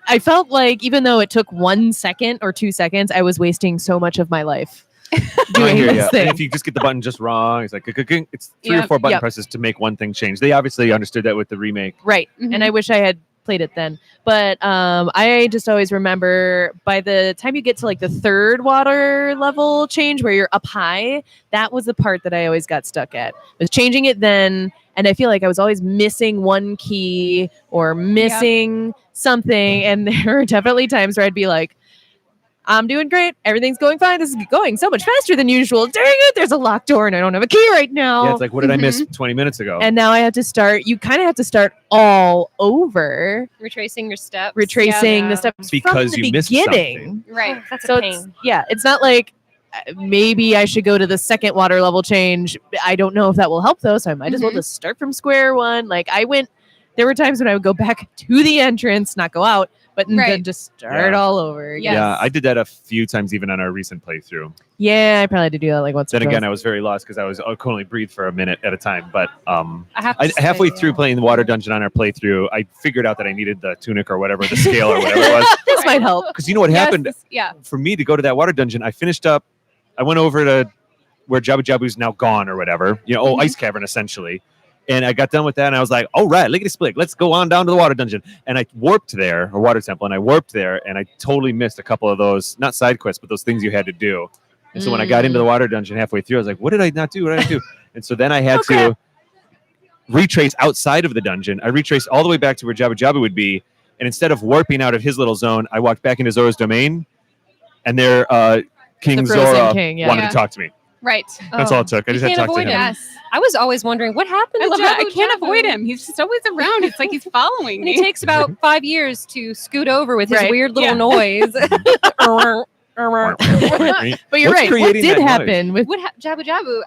I felt like even though it took 1 second or 2 seconds, I was wasting so much of my life I doing hear this ya. thing. And if you just get the button just wrong, it's like it's 3 or Yep. 4 button Yep. presses to make one thing change. They obviously understood that with the remake. Right. Mhm. And I wish I had played it then. But I just always remember by the time you get to like the third water level change where you're up high, that was the part that I always got stuck at. I was changing it then, and I feel like I was always missing one key or missing something. And there were definitely times where I'd be like, I'm doing great. Everything's going fine. This is going so much faster than usual. Dang it. There's a locked door and I don't have a key right now. Yeah, it's like, what did I miss 20 minutes ago? And now I have to start. You kind of have to start all over, Retracing your steps. retracing Yeah. the steps Because from the you missed beginning. Right. That's So a it's, pain. yeah, it's not like maybe I should go to the second water level change. I don't know if that will help though, so I might as well Mhm. just start from square one. Like there were times when I would go back to the entrance, not go out, but then Right. just start Yeah. all over again. Yes. Yeah, I did that a few times even on our recent playthrough. Yeah, I probably had to do that like once. Then or again, twice. I was very lost because I could only breathe for a minute at a time. But I have to halfway say, through playing the water dungeon on our playthrough, I figured out that I needed the tunic or whatever, the scale or whatever it was. This might help. Because you know what happened Yes, yeah. for me to go to that water dungeon? I finished up. I went over to where Jabu Jabu's now gone or whatever. Mhm. Ice cavern essentially. And I got done with that, and I was like, "All right, lickety split. Let's go on down to the water dungeon." And I warped there, or water temple, and I warped there, and I totally missed a couple of those, not side quests, but those things you had to do. And so when I got into the water dungeon halfway through, I was like, "What did I not do? What did I do?" And so then I had to retrace outside of the dungeon. I retraced all the way back to where Jabu Jabu would be, and instead of warping out of his little zone, I walked back into Zora's domain, and there, King The Frozen Zora King, yeah. wanted Yeah. to talk to me. Right. That's all it took. I You just had to can't talk to avoid him. him. Yes. I was always wondering what happened. I to love that. I Jabu can't Jabu? avoid him. He's just always around. It's like he's following And it me. takes about 5 years to scoot over with his Right. weird little Yeah. noise. But you're What's right. What creating did that noise? happen with Jabu Jabu?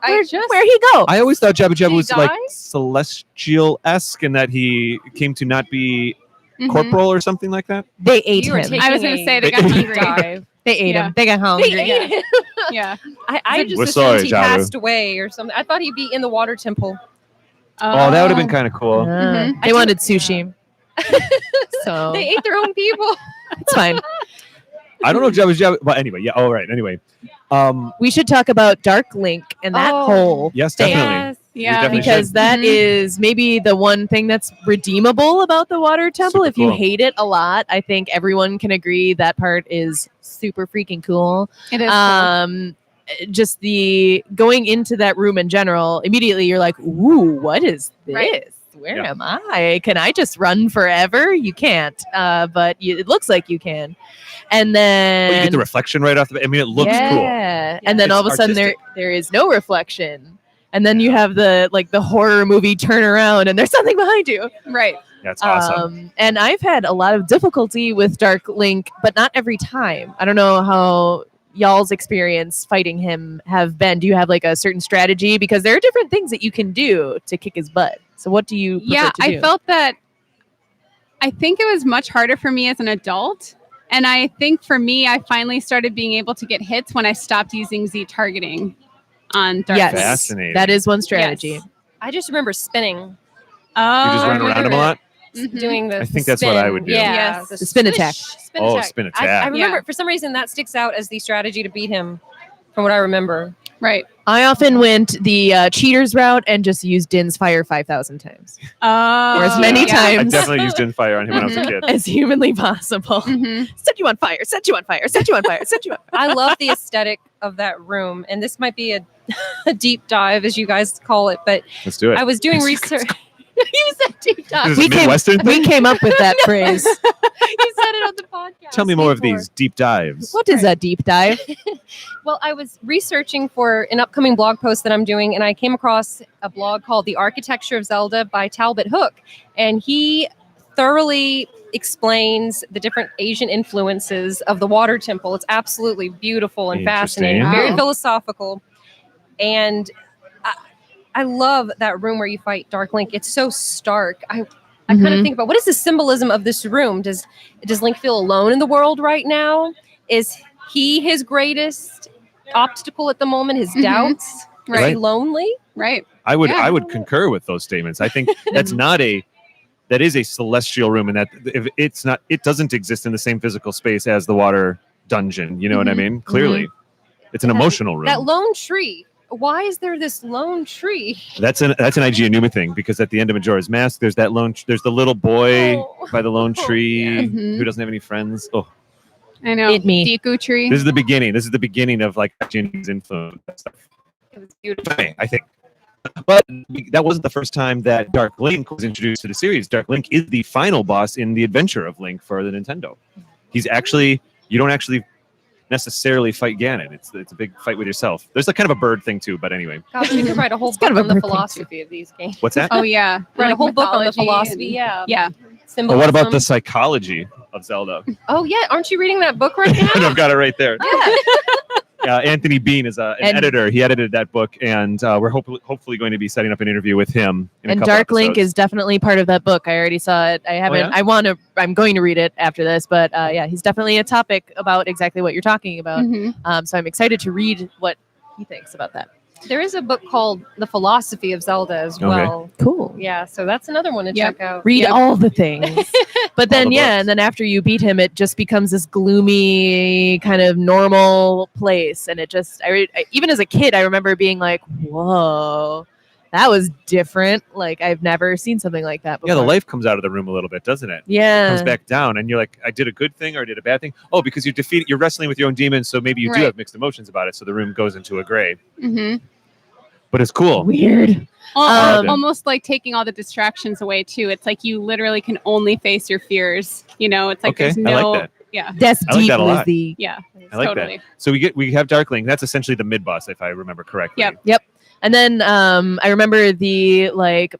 where'd he go? I always thought Jabu Jabu Did he was like die? celestial-esque in that he came to not be Mhm. corporal or something like that. They ate You were him. taking I was gonna a say they got deep hungry. dive. They ate Yeah. him. They got They hungry. ate him. Yeah. I just We're assumed sorry, he Jabu. passed away or something. I thought he'd be in the water temple. Oh, that would have been kind of cool. Mhm. They wanted sushi. So They ate their own people. it's fine. I don't know if Jabu, but anyway, yeah. All right. Anyway, We should talk about Dark Link and that Oh. whole yes, thing. definitely. Yeah. definitely Because that Mhm. is maybe the one thing that's redeemable about the water temple. Super If you cool. hate it a lot, I think everyone can agree that part is super freaking cool. It is. Cool. Just the going into that room in general, immediately you're like, ooh, what is this? Right. Where Yeah. am I? Can I just run forever? You can't, but it looks like you can. And then Well, you get the reflection right off the. I mean, it looks cool. yeah. And then It's all of a sudden artistic. there is no reflection. And then you have the horror movie turn around and there's something behind you. Right. That's awesome. And I've had a lot of difficulty with Dark Link, but not every time. I don't know how y'all's experience fighting him have been. Do you have like a certain strategy? Because there are different things that you can do to kick his butt. So what do you prefer Yeah, to do? I felt that. I think it was much harder for me as an adult. And I think for me, I finally started being able to get hits when I stopped using Z targeting on Dark Yes, Link. Fascinating. that is one strategy. Yes. I just remember spinning, Oh, You just run around him a lot. Mhm. doing the. I think the that's what I spin. would do. Yeah, Yes. The spin attack. Spin Oh, attack. spin I attack. remember Yeah. for some reason that sticks out as the strategy to beat him, from what I remember. Right. I often went the cheaters route and just used Din's Fire 5,000 times. Oh, Or as many yeah. I times definitely used in fire on him when I was a kid. as humanly possible. Mhm. Set you on fire, set you on fire, set you on fire, set you on fire. I love the aesthetic of that room, and this might be a deep dive, as you guys call it. But Let's do it. I was doing research. You said deep dive. Is We it came, Midwestern thing? we came up with that phrase. You said it on the podcast. Tell me more of before. these deep dives. What is a deep dive? Well, I was researching for an upcoming blog post that I'm doing, and I came across a blog called The Architecture of Zelda by Talbot Hook. And he thoroughly explains the different Asian influences of the water temple. It's absolutely beautiful and fascinating, Interesting. very Wow. philosophical. And I love that room where you fight Dark Link. It's so stark. I kind of Mhm. think about what is the symbolism of this room? Does Link feel alone in the world right now? Is he his greatest obstacle at the moment? His Mhm. doubts? Is he Right. lonely? Right. I would Yeah. I would concur with those statements. I think that is a celestial room, and that if it doesn't exist in the same physical space as the water dungeon. You know what I Mhm. mean? Clearly, it's an Yeah. emotional room. That lone tree. Why is there this lone tree? That's an IG Enuma thing, because at the end of Majora's Mask, there's that there's the little boy Oh. by the lone tree Yeah. Mhm. who doesn't have any friends. Oh, I know. It me. Deku tree. this is the beginning. This is the beginning of like IG Enuma's influence. That stuff. It was beautiful. I think. But that wasn't the first time that Dark Link was introduced to the series. Dark Link is the final boss in the Adventure of Link for the Nintendo. You don't actually necessarily fight Ganon. It's a big fight with yourself. There's a kind of a bird thing too, but anyway. Gosh, we could write a whole It's kind book of a on the bird thing, philosophy of these games. What's that? Oh yeah. Write a Like whole book on the mythology philosophy. and- Yeah. Yeah. Oh, Symbolism. what about the psychology of Zelda? Oh yeah, aren't you reading that book right now? And I've got it right there. Yeah. Anthony Bean is an And- editor. He edited that book, and we're hopefully going to be setting up an interview with him. In a And couple Dark Link episodes. is definitely part of that book. I already saw it. I haven't. yeah? I'm going to read it after this. But yeah, he's definitely a topic about exactly what you're talking about. Mhm. So I'm excited to read what he thinks about that. There is a book called The Philosophy of Zelda as Okay. well. Cool. Yeah, so that's another one to Yep. check out. Read Yep. all the things. But then, the yeah, books. and then after you beat him, it just becomes this gloomy kind of normal place. And it just, even as a kid, I remember being like, whoa, that was different. Like, I've never seen something like that before. Yeah, the life comes out of the room a little bit, doesn't it? Yeah. Comes back down, and you're like, I did a good thing or I did a bad thing. Oh, because you're wrestling with your own demons, so maybe you do Right. have mixed emotions about it. So the room goes into a gray, Mhm. but it's cool. Weird. Almost like taking all the distractions away too. It's like you literally can only face your fears. You know, it's like Okay, there's I like no. that. Yeah. That's I like deep, that a lot. Lizzie. Yeah. I like totally. that. So we have Dark Link. That's essentially the mid boss, if I remember correctly. Yep. And then I remember the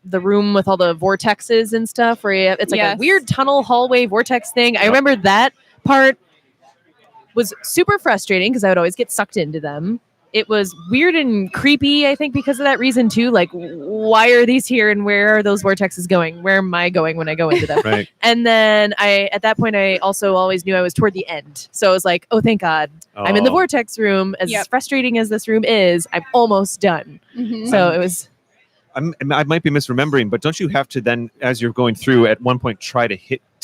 room with all the vortexes and stuff where it's like Yes. a weird tunnel hallway vortex thing. I Yep. remember that part was super frustrating because I would always get sucked into them. It was weird and creepy, I think, because of that reason too. Like, why are these here and where are those vortexes going? Where am I going when I go into them? Right. And then at that point, I also always knew I was toward the end. So I was like, oh, thank God. I'm in the Oh. vortex room. As Yep. frustrating as this room is, I'm almost done. Mhm. So it was. I might be misremembering, but don't you have to then, as you're going through, at one point try to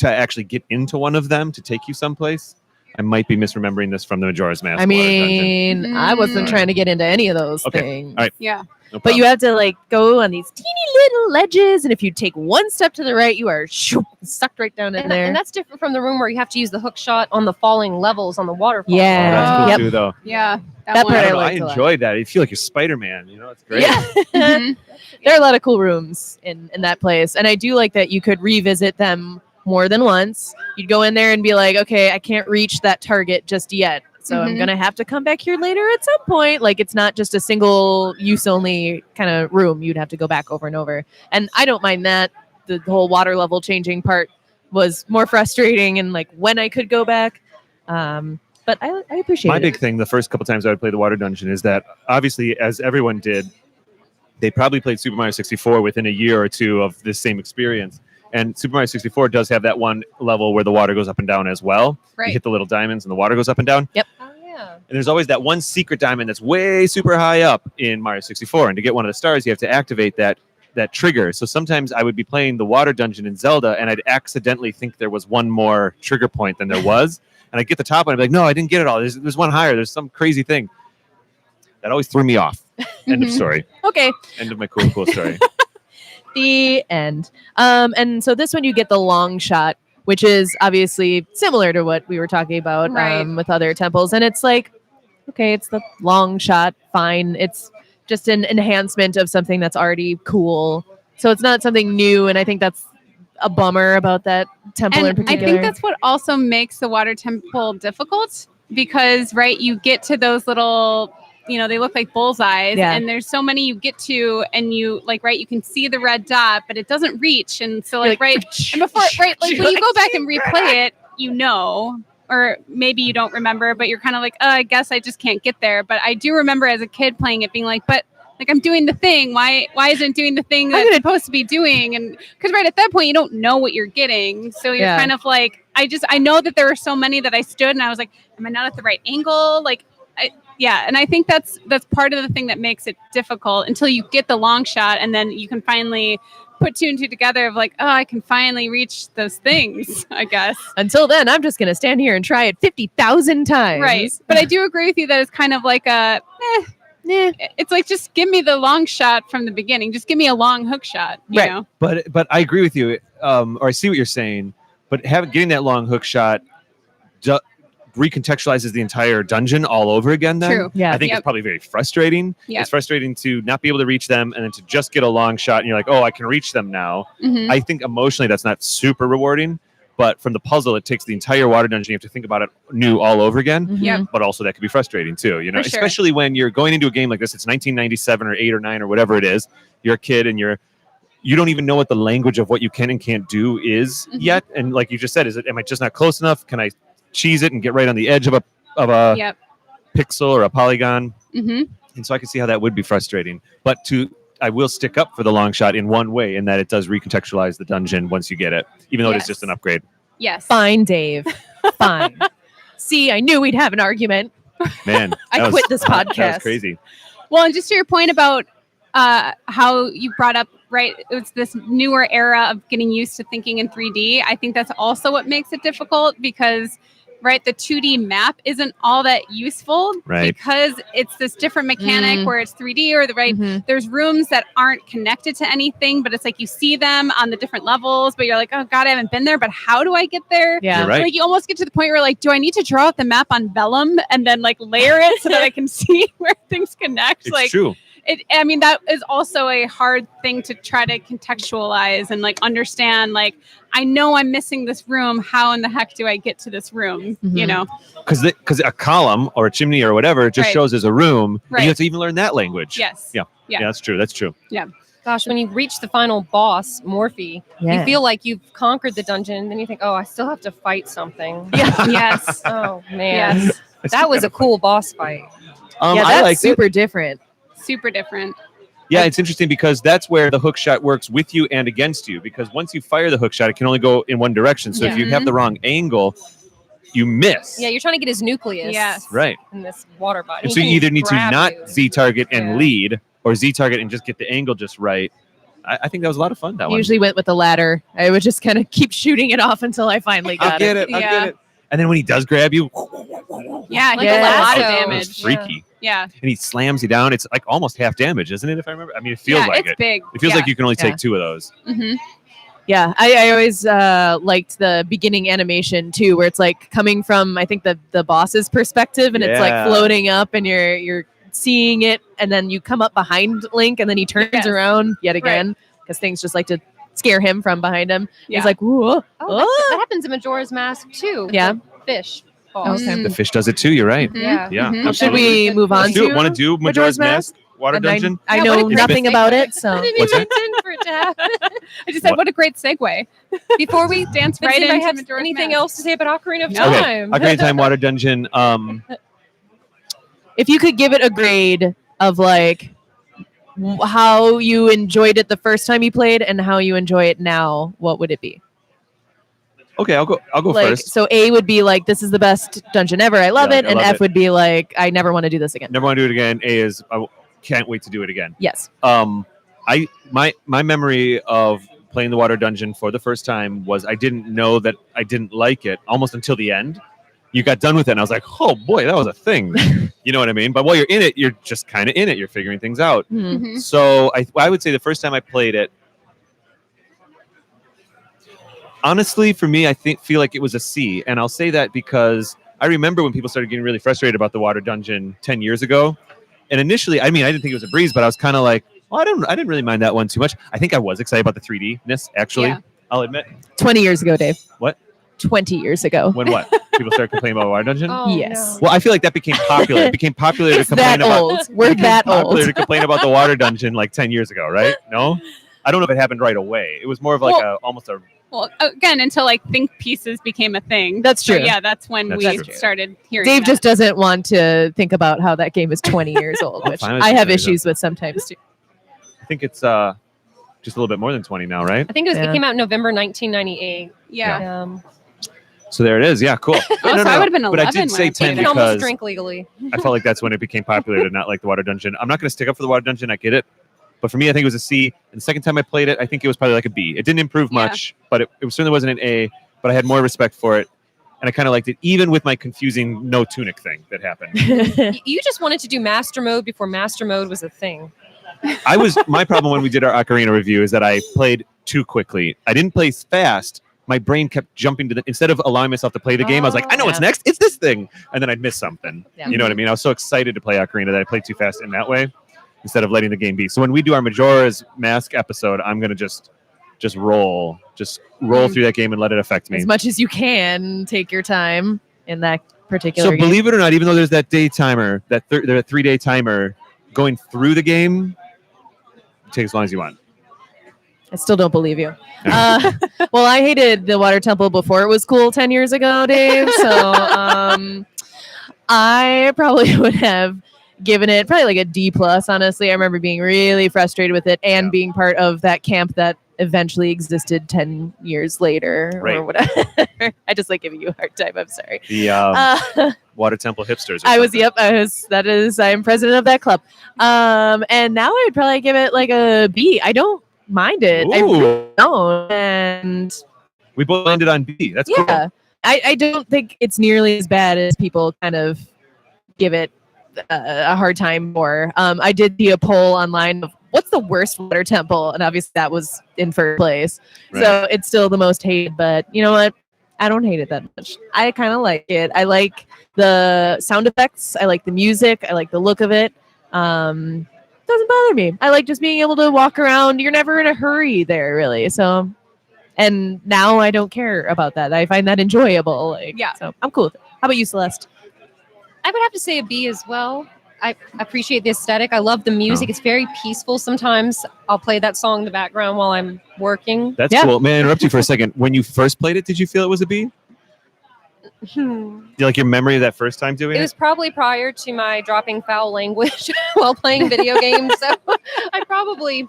actually get into one of them to take you someplace? I might be misremembering this from the Majora's Mask. I Water Dungeon. mean, I wasn't Mm. trying to get into any of those Okay. things. All right. Yeah. No But you problem. have to like go on these teeny little ledges, and if you take one step to the right, you are sucked right down in And, there. and that's different from the room where you have to use the hook shot on the falling levels on the waterfall. Oh, Yeah. that's cool Yep. too, though. Yeah. That one. part I, I don't know, I liked a lot. enjoyed that. You feel like you're Spider-Man. You know, it's great. Yeah. Mhm. There are a lot of cool rooms in that place, and I do like that you could revisit them more than once. You'd go in there and be like, okay, I can't reach that target just yet, so I'm Mhm. gonna have to come back here later at some point. Like, it's not just a single use only kind of room. You'd have to go back over and over, and I don't mind that. The whole water level changing part was more frustrating, and like when I could go back. But I appreciate My it. big thing the first couple times I would play the Water Dungeon is that obviously, as everyone did, they probably played Super Mario 64 within a year or two of this same experience. And Super Mario 64 does have that one level where the water goes up and down as well. You Right. hit the little diamonds and the water goes up and down. Oh yeah. And there's always that one secret diamond that's way super high up in Mario 64. And to get one of the stars, you have to activate that trigger. So sometimes I would be playing the Water Dungeon in Zelda, and I'd accidentally think there was one more trigger point than there was. And I'd get the top one, and I'd be like, no, I didn't get it all. There's one higher. There's some crazy thing. That always threw me off. End of Mhm. story. Okay. End of my cool story. The end. And so this one you get the long shot, which is obviously similar to what we were talking about Right. with other temples. And it's like, okay, it's the long shot, fine. It's just an enhancement of something that's already cool. So it's not something new, and I think that's a bummer about that temple in And I particular. think that's what also makes the water temple difficult because, right, you get to those little, they look like bullseyes, Yeah. and there's so many you get to, and you right, you can see the red dot, but it doesn't reach, and so You're right, and before right, like when you go back and replay it, or maybe you don't remember, but you're kind of like, oh, I guess I just can't get there. But I do remember as a kid playing it, being like, but Like, I'm doing the thing. Why isn't it doing the thing that it's supposed to be doing? And because right at that point, you don't know what you're getting. So you're kind of like, I know that there were so many that I stood and I was like, am I not at the right angle? Like, and I think that's part of the thing that makes it difficult until you get the long shot, and then you can finally put two and two together of like, oh, I can finally reach those things, I guess. Until then, I'm just going to stand here and try it 50,000 times. Right. But I do agree with you that it's kind of like it's like, just give me the long shot from the beginning. Just give me a long hook shot, you know? But I agree with you, or I see what you're saying, but getting that long hook shot recontextualizes the entire dungeon all over again then. True. Yeah. I think it's probably very frustrating. Yep. It's frustrating to not be able to reach them and then to just get a long shot and you're like, oh, I can reach them now. Mhm. I think emotionally that's not super rewarding, but from the puzzle, it takes the entire water dungeon. You have to think about it new all over again. Mhm. Yep. But also that could be frustrating too, you know, For sure. especially when you're going into a game like this. It's 1997 or 8 or 9 or whatever it is. You're a kid and you don't even know what the language of what you can and can't do is Mhm. yet. And like you just said, am I just not close enough? Can I cheese it and get right on the edge of a Yep. pixel or a polygon? Mm-hmm. And so I can see how that would be frustrating. But I will stick up for the long shot in one way, in that it does recontextualize the dungeon once you get it, even though it is Yes. just an upgrade. Yes. Fine, Dave. Fine. See, I knew we'd have an argument. Man, I quit this That was podcast. crazy. Well, and just to your point about how you brought up, right, it's this newer era of getting used to thinking in 3D. I think that's also what makes it difficult because, right, the 2D map isn't all that useful Right. because it's this different mechanic where it's 3D or Mhm. there's rooms that aren't connected to anything, but it's like you see them on the different levels, but you're like, oh God, I haven't been there, but how do I get there? Yeah. You're right. Like you almost get to the point where like, do I need to draw out the map on vellum and then like layer it so that I can see where things connect? It's Like true. I mean, that is also a hard thing to try to contextualize and like understand. Like, I know I'm missing this room. How in the heck do I get to this room? You Mhm. know? Because a column or a chimney or whatever just Right. shows as a room. And Right. you have to even learn that language. Yes. Yeah. Yeah. Yeah, that's true. That's true. Gosh, when you reach the final boss, Morphe, Yeah. you feel like you've conquered the dungeon. Then you think, oh, I still have to fight something. Yes. Oh man, Yes. that was a cool boss fight. Yeah, I that's liked it. super different. Super different. Yeah, it's interesting because that's where the hook shot works with you and against you. Because once you fire the hook shot, it can only go in one direction. So if Yeah. you have the wrong angle, you miss. Yeah, you're trying to get his nucleus. Yes. Right. In this water body. And so He you can either need to grab not you. Z target and Yeah. lead, or Z target and just get the angle just right. I think that was a lot of fun. That one. Usually went with the ladder. I would just kind of keep shooting it off until I finally got I'll get it. I'll Yeah. get it. And then when he does grab you, Yeah. He Like does a a lot of lasso. damage. it's freaky. Yeah. And he slams you down. It's like almost half damage, isn't it? If I remember, I mean, it feels Yeah, like it's it. big. It feels like you can only Yeah. take 2 of those. Mm-hmm. Yeah, I always liked the beginning animation too, where it's like coming from I think the boss's perspective, and it's like Yeah. floating up, and you're seeing it, and then you come up behind Link, and then he turns Yes. around yet again because things just like to scare him from behind him. Yeah. He's like, "Whoa, Oh, that happens in Majora's Mask too. Yeah. The fish. Boss. Okay. The fish does it too. You're right. Mhm. Yeah. Yeah. Mhm. Should absolutely. we move on Let's do to it. Want to do Majora's Mask? Water And Dungeon? I Yeah, know what a nothing great about segue. it, so I didn't What's even that? intend for it to happen. I just said, What? what a great segue. Before we Dance does right anybody into have Majora's anything Mask. else to say about Ocarina of No. Time? Okay. Ocarina of Time Water Dungeon. if you could give it a grade of like how you enjoyed it the first time you played and how you enjoy it now, what would it be? Okay, I'll go Like, first. so A would be like, this is the best dungeon ever. I love Yeah, it. I And love F it. would be like, I never want to do this again. Never want to do it again. A is I can't wait to do it again. Yes. My memory of playing the Water Dungeon for the first time was I didn't know that I didn't like it almost until the end. You got done with it, and I was like, oh boy, that was a thing. You know what I mean? But while you're in it, you're just kind of in it. You're figuring things out. Hmm. Mhm. So I would say the first time I played it, honestly, for me, I feel like it was a C. And I'll say that because I remember when people started getting really frustrated about the Water Dungeon 10 years ago. And initially, I mean, I didn't think it was a breeze, but I was kind of like, well, I didn't really mind that one too much. I think I was excited about the 3D-ness, actually. Yeah. I'll admit. 20 years ago, Dave. What? 20 years ago. When what? People started complaining about Water Dungeon? Oh, Yes. Well, I feel like that became popular. It became popular to It's complain that about. old. We're that Popular old. to complain about the Water Dungeon like 10 years ago, right? No? I don't know if it happened right away. It was more of like almost a Well, again, until like think pieces became a thing. That's So, true. yeah, that's when That's we true. started hearing. Dave that. just doesn't want to think about how that game is 20 years old, I'm which fine with I it, have Dave. issues with sometimes too. I think it's just a little bit more than 20 now, right? I think it Yeah. came out in November 1998. Yeah. So there it is. Yeah, cool. so I would've been But I 11 did when say I 10 played You it. can almost because drink legally. I felt like that's when it became popular to not like the water dungeon. I'm not going to stick up for the water dungeon. I get it. But for me, I think it was a C. And the second time I played it, I think it was probably like a B. It didn't improve Yeah. much, but it certainly wasn't an A. But I had more respect for it. And I kind of liked it, even with my confusing no tunic thing that happened. You just wanted to do master mode before master mode was a thing. My problem when we did our Ocarina review is that I played too quickly. I didn't play fast. My brain kept jumping to instead of allowing myself to play the game, I was like, I know what's Yeah. next. It's this thing. And then I'd miss something. Yeah. You know what I mean? I was so excited to play Ocarina that I played too fast in that way instead of letting the game be. So when we do our Majora's Mask episode, I'm going to just roll through that game and let it affect me. As much as you can, take your time in that particular So game. believe it or not, even though there's that day timer, that 3-day timer, going through the game, take as long as you want. I still don't believe you. Well, I hated the Water Temple before it was cool 10 years ago, Dave. So I probably would have given it probably like a D+, honestly. I remember being really frustrated with it and Yeah. being part of that camp that eventually existed 10 years later Right. or whatever. I just like giving you a hard time. I'm sorry. The Water Temple hipsters. Or I was, something. I'm president of that club. And now I'd probably give it like a B. I don't mind it. I really Ooh, don't. And we both landed on B. That's cool. yeah, I don't think it's nearly as bad as people kind of give it a hard time for. I did see a poll online of what's the worst water temple, and obviously that was in first place. Right. So it's still the most hated, but you know what? I don't hate it that much. I kind of like it. I like the sound effects. I like the music. I like the look of it. Doesn't bother me. I like just being able to walk around. You're never in a hurry there, really. So, and now I don't care about that. I find that enjoyable. Like, Yeah. So I'm cool with it. How about you, Celeste? I would have to say a B as well. I appreciate the aesthetic. I love the music. Oh. It's very peaceful. Sometimes I'll play that song in the background while I'm working. That's Yeah. cool. May I interrupt you for a second? When you first played it, did you feel it was a B? Do you like your memory of that first time doing It it? was probably prior to my dropping foul language while playing video games. So I probably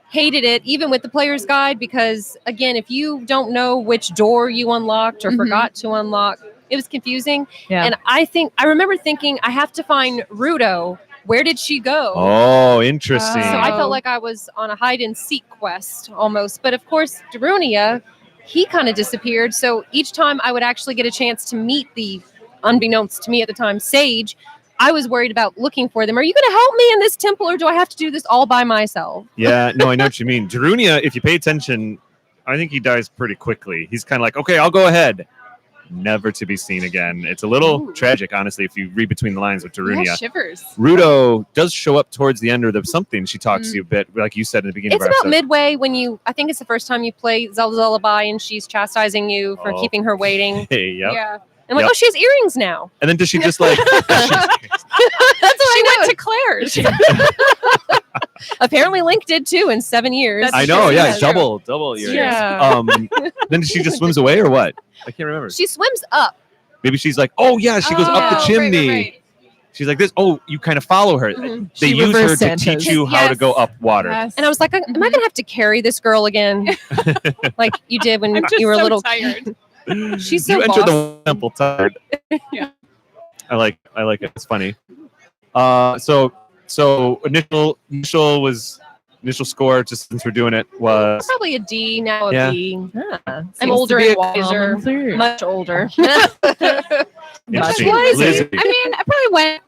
hated it, even with the player's guide, because again, if you don't know which door you unlocked or Mhm. forgot to unlock, it was confusing. Yeah. And I remember thinking, I have to find Ruto. Where did she go? Oh, interesting. So I felt like I was on a hide and seek quest almost. But of course, Darunia, he kind of disappeared. So each time I would actually get a chance to meet the, unbeknownst to me at the time, Sage, I was worried about looking for them. Are you going to help me in this temple, or do I have to do this all by myself? Yeah, no, I know what you mean. Darunia, if you pay attention, I think he dies pretty quickly. He's kind of like, okay, I'll go ahead. Never to be seen again. It's a little Ooh. tragic, honestly, if you read between the lines with Darunia. Yeah, shivers. Ruto does show up towards the end of the something. She talks to you a bit, like you said in the beginning It's of our about episode. midway when you, I think it's the first time you play Zelda's Lullaby and she's chastising you for Oh. keeping her waiting. Hey, yep. Yeah. I'm like, Yep. oh, she has earrings now. And then does she just like... That's what She I went to Claire's. know. Apparently Link did too in 7 years. I That's know, true. yeah, That's double earrings. Yeah. Then she just swims away or what? I can't remember. She swims up. Maybe she's like, oh yeah, she goes up the Oh, right, chimney. right. She's like this. Oh, you kind of follow her. Mhm. They She use her reverse to Santas. teach you how to Yes. go up water. Yes. And I was like, am I going to have to carry this girl again? Like you did when I'm just you were so little. tired. She's so you enter boss. the temple tired. Yeah. I like it. It's funny. So initial score, just since we're doing it, was Probably a D, now a Yeah. B. I'm I'm older and wiser. Much older. interesting. Why Lizzie. I mean, I probably went.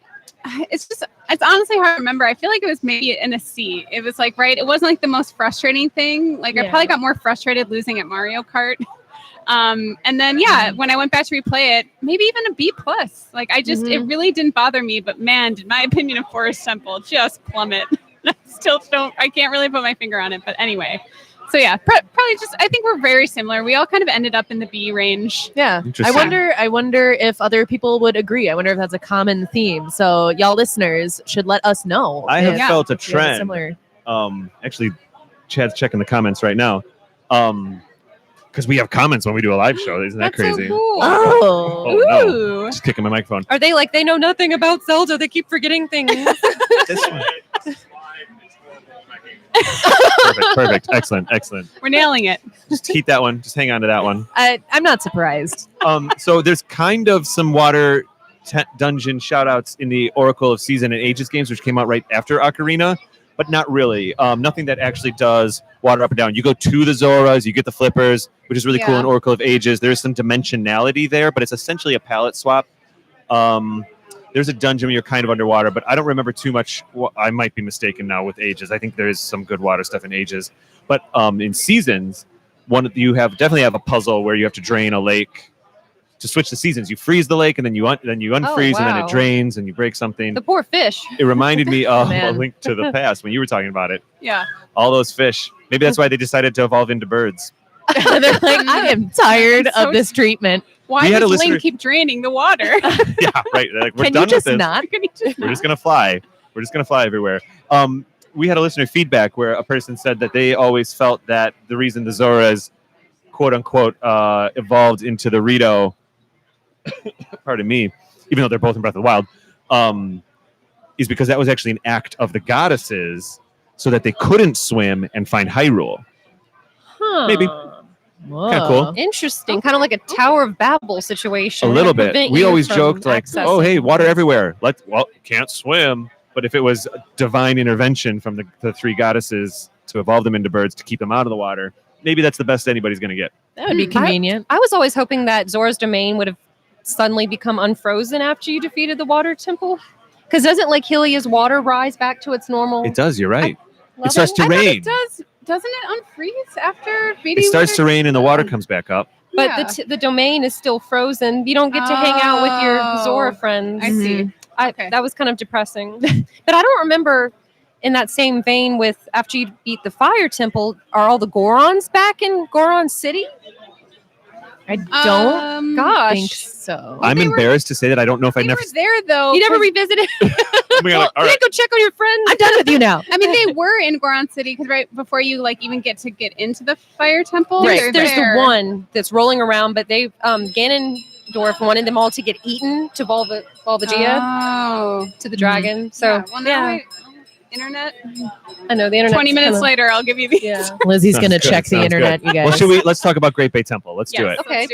It's honestly hard to remember. I feel like it was maybe in a C. It was like, right. It wasn't like the most frustrating thing. Like I Yeah. probably got more frustrated losing at Mario Kart. And then when I went back to replay it, maybe even a B plus. Like I just, it really didn't bother me. But man, did my opinion of Forest Temple just plummet. I can't really put my finger on it. But anyway, so yeah, probably just. I think we're very similar. We all kind of ended up in the B range. Yeah. Interesting. I wonder if other people would agree. I wonder if that's a common theme. So y'all listeners should let us know. I have if felt a you have a trend. Similar. Actually, Chad's checking the comments right now. Because we have comments when we do a live show. Isn't that That's so crazy? cool. Oh. Oh, no. Ooh. Just kicking my microphone. Are they like they know nothing about Zelda? They keep forgetting things. This one. Perfect. Excellent. We're nailing it. Just keep that one. Just hang on to that one. I'm not surprised. So there's kind of some water dungeon shout-outs in the Oracle of Season and Ages games, which came out right after Ocarina, but not really. Nothing that actually does water up and down. You go to the Zoras, you get the flippers, which is really cool in Oracle of Ages. There's some dimensionality there, but it's essentially a palette swap. There's a dungeon where you're kind of underwater, but I don't remember too much. I might be mistaken now with Ages. I think there is some good water stuff in Ages. But in Seasons, you definitely have a puzzle where you have to drain a lake to switch the seasons. You freeze the lake, and then you unfreeze, and then it drains, and you break something. The poor fish. It reminded me of A Man. Link to the Past when you were talking about it. Yeah. All those fish. Maybe that's why they decided to evolve into birds. They're like, I am tired So of this treatment. Why We had a does listener- Link keep draining the water? Yeah, right. They're like, we're Can done you just with this. not? We're just gonna fly. We're just gonna fly everywhere. We had a listener feedback where a person said that they always felt that the reason the Zoras, quote unquote, evolved into the Rito, pardon me, even though they're both in Breath of the Wild, is because that was actually an act of the goddesses, so that they couldn't swim and find Hyrule. Huh. Maybe. Whoa. Kinda cool. Interesting. Kind of like a Tower of Babel situation. A little to bit. prevent We you always from joked like, accessing. "Oh, hey, water everywhere. Can't swim." But if it was divine intervention from the three goddesses to evolve them into birds to keep them out of the water, maybe that's the best anybody's going to get. That would be convenient. I was always hoping that Zora's domain would have suddenly become unfrozen after you defeated the water temple. Because doesn't Lake Hylia's water rise back to its normal It does. You're right. level? It starts to I thought rain. it does. Doesn't it unfreeze after beating It starts to water? rain and the water comes back up. But Yeah. the domain is still frozen. You don't get to hang out with your Oh. Zora friends. I see. Okay. That was kind of depressing. But I don't remember in that same vein with after you beat the fire temple, are all the Gorons back in Goron City? I don't Gosh. think so. I'm they were- embarrassed to say that I don't know if I They never. were there though. You never 'cause- revisited? Oh my God, Well, all you right. go check on your friends. I'm done with you now. I mean, they were in Goron City because right before you like even get into the fire temple, Right. There's they're the one that's rolling around, but they Ganondorf wanted them all to get eaten to Volvagia Oh, to the dragon. So yeah. Well, now internet. I know the internet. 20 minutes later, I'll give you these. Yeah. Lizzie's Sounds going to good, check the sounds internet, you guys. Well, let's talk about Great Bay Temple. Let's do Yes, it. Okay.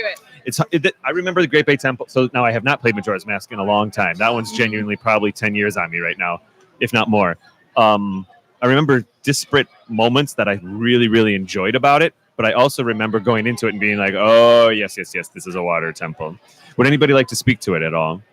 Let's do it. I remember the Great Bay Temple. So now I have not played Majora's Mask in a long time. That one's genuinely probably 10 years on me right now, if not more. I remember disparate moments that I really, really enjoyed about it. But I also remember going into it and being like, oh, yes, this is a water temple. Would anybody like to speak to it at all?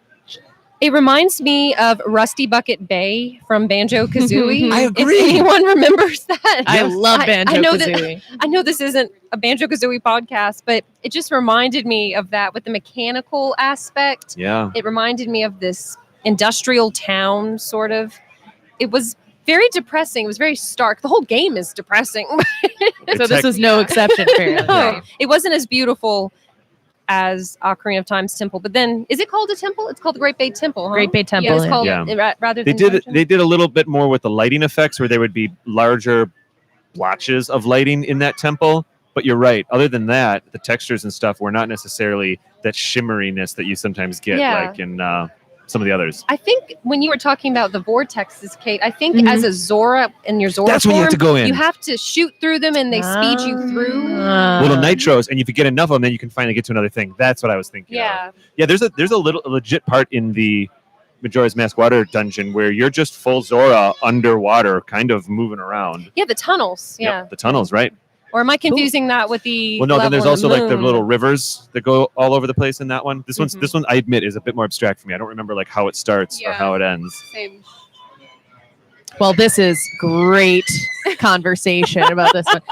It reminds me of Rusty Bucket Bay from Banjo Kazooie. I agree. If anyone remembers that, I love Banjo I know that. Kazooie. I know this isn't a Banjo Kazooie podcast, but it just reminded me of that with the mechanical aspect. Yeah. It reminded me of this industrial town, sort of. It was very depressing. It was very stark. The whole game is depressing. So this is no exception, apparently. No, it wasn't as beautiful as Ocarina of Time's temple. But then, is it called a temple? It's called the Great Bay Temple. Huh? Great Bay Temple. Yeah, it's called Yeah. rather They than did a little bit more with the lighting effects where there would be larger blotches of lighting in that temple. But you're right. Other than that, the textures and stuff were not necessarily that shimmeriness that you sometimes get Yeah. like in some of the others. I think when you were talking about the vortexes, Kate, I think Mhm. as a Zora in your Zora That's when you have to form, go in. you have to shoot through them and they speed you through. Little nitros, and if you get enough of them, then you can finally get to another thing. That's what I was thinking. Yeah. Yeah. There's a legit part in the Majora's Mask water dungeon where you're just full Zora underwater, kind of moving around. Yeah, the tunnels. Yep, Yeah. the tunnels, right? Or am I confusing that with the Well, no. Then level there's on also like the moon? little rivers that go all over the place in that one. This Mhm. one I admit is a bit more abstract for me. I don't remember like how it starts or Yeah. how it ends. Same. Well, this is great conversation about this one.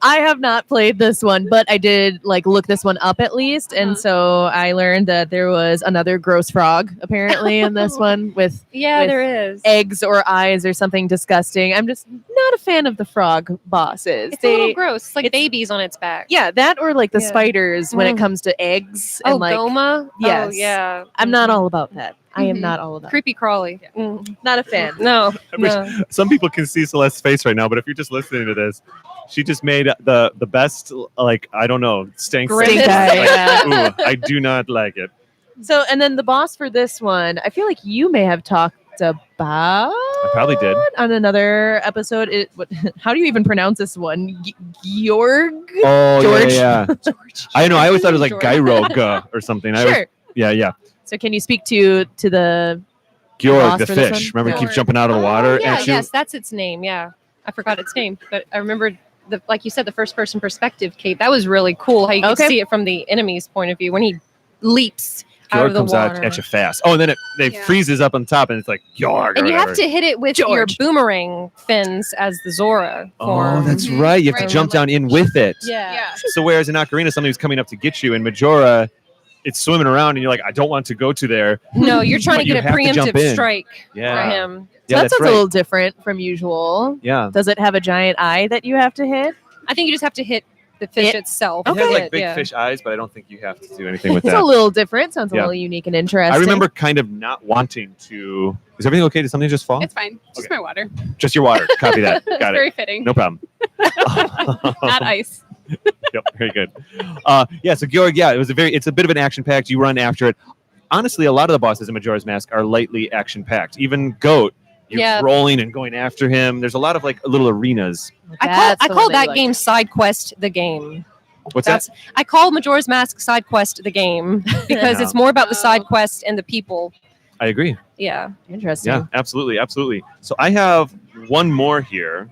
I have not played this one, but I did like look this one up at least, and so I learned that there was another gross frog apparently in this one with Yeah, with there is. eggs or eyes or something disgusting. I'm just not a fan of the frog bosses. It's a little gross. It's like babies on its back. Yeah, that or like the Yeah. spiders when it Mm. comes to eggs Oh, and like Goma? yes. Oh, yeah. I'm not all about that. I am Mhm. not all of that. Creepy crawly. Mm, Not a fan. no, I wish- no. Some people can see Celeste's face right now, but if you're just listening to this, she just made the best, like, I don't know, stank Grimace. face. Stink eye, Like, ooh, I do not like it. So, and then the boss for this one, I feel like you may have talked about. I probably did. On another episode. How do you even pronounce this one? Georg? Oh, George. yeah. George. I know. I always thought it was like George. Gyroga or something. Sure. Yeah. So, can you speak to the Georg, boss the for this fish. one? Remember, it Yeah. keeps jumping out of the water Oh, yeah, at you? yes, that's its name. Yeah, I forgot its name, but I remembered like you said, the first person perspective, Kate. That was really cool. How you Okay. can see it from the enemy's point of view when he leaps out Georg of the comes water. out at you fast. Oh, and then it Yeah. freezes up on top, and it's like Georg. And or you have whatever. to hit it with your George. boomerang fins as the Zora form. Oh, that's Mhm. right. You have Right. to jump down in with it. yeah. Yeah. So whereas in Ocarina, somebody was coming up to get you, in Majora, it's swimming around, and you're like, I don't want to go to there. No, you're trying But to you get a have to jump preemptive in. strike Yeah. for him. So Yeah, that that's sounds right. a little different from usual. Yeah. Does it have a giant eye that you have to hit? I think you just have to hit the fish It- itself. It has like big yeah. fish eyes, but I don't think you have to do anything with It's that. a little different. Sounds a Yeah. little unique and interesting. I remember kind of not wanting to. Is everything okay? Did something just fall? It's fine. Just Okay. my water. Just your water. Copy that. It's Got it. very fitting. No problem. Not ice. Yep, very good. Yeah, so Georg, yeah, it's a bit of an action packed. You run after it. Honestly, a lot of the bosses in Majora's Mask are lightly action packed. Even Goat, you're Yeah. rolling and going after him. There's a lot of like little arenas. I That's the call one that you game like. Side Quest the game. What's that? I call Majora's Mask Side Quest the game because Yeah. it's more about the side Oh. quest and the people. I agree. Yeah. Interesting. Yeah, absolutely. So I have one more here.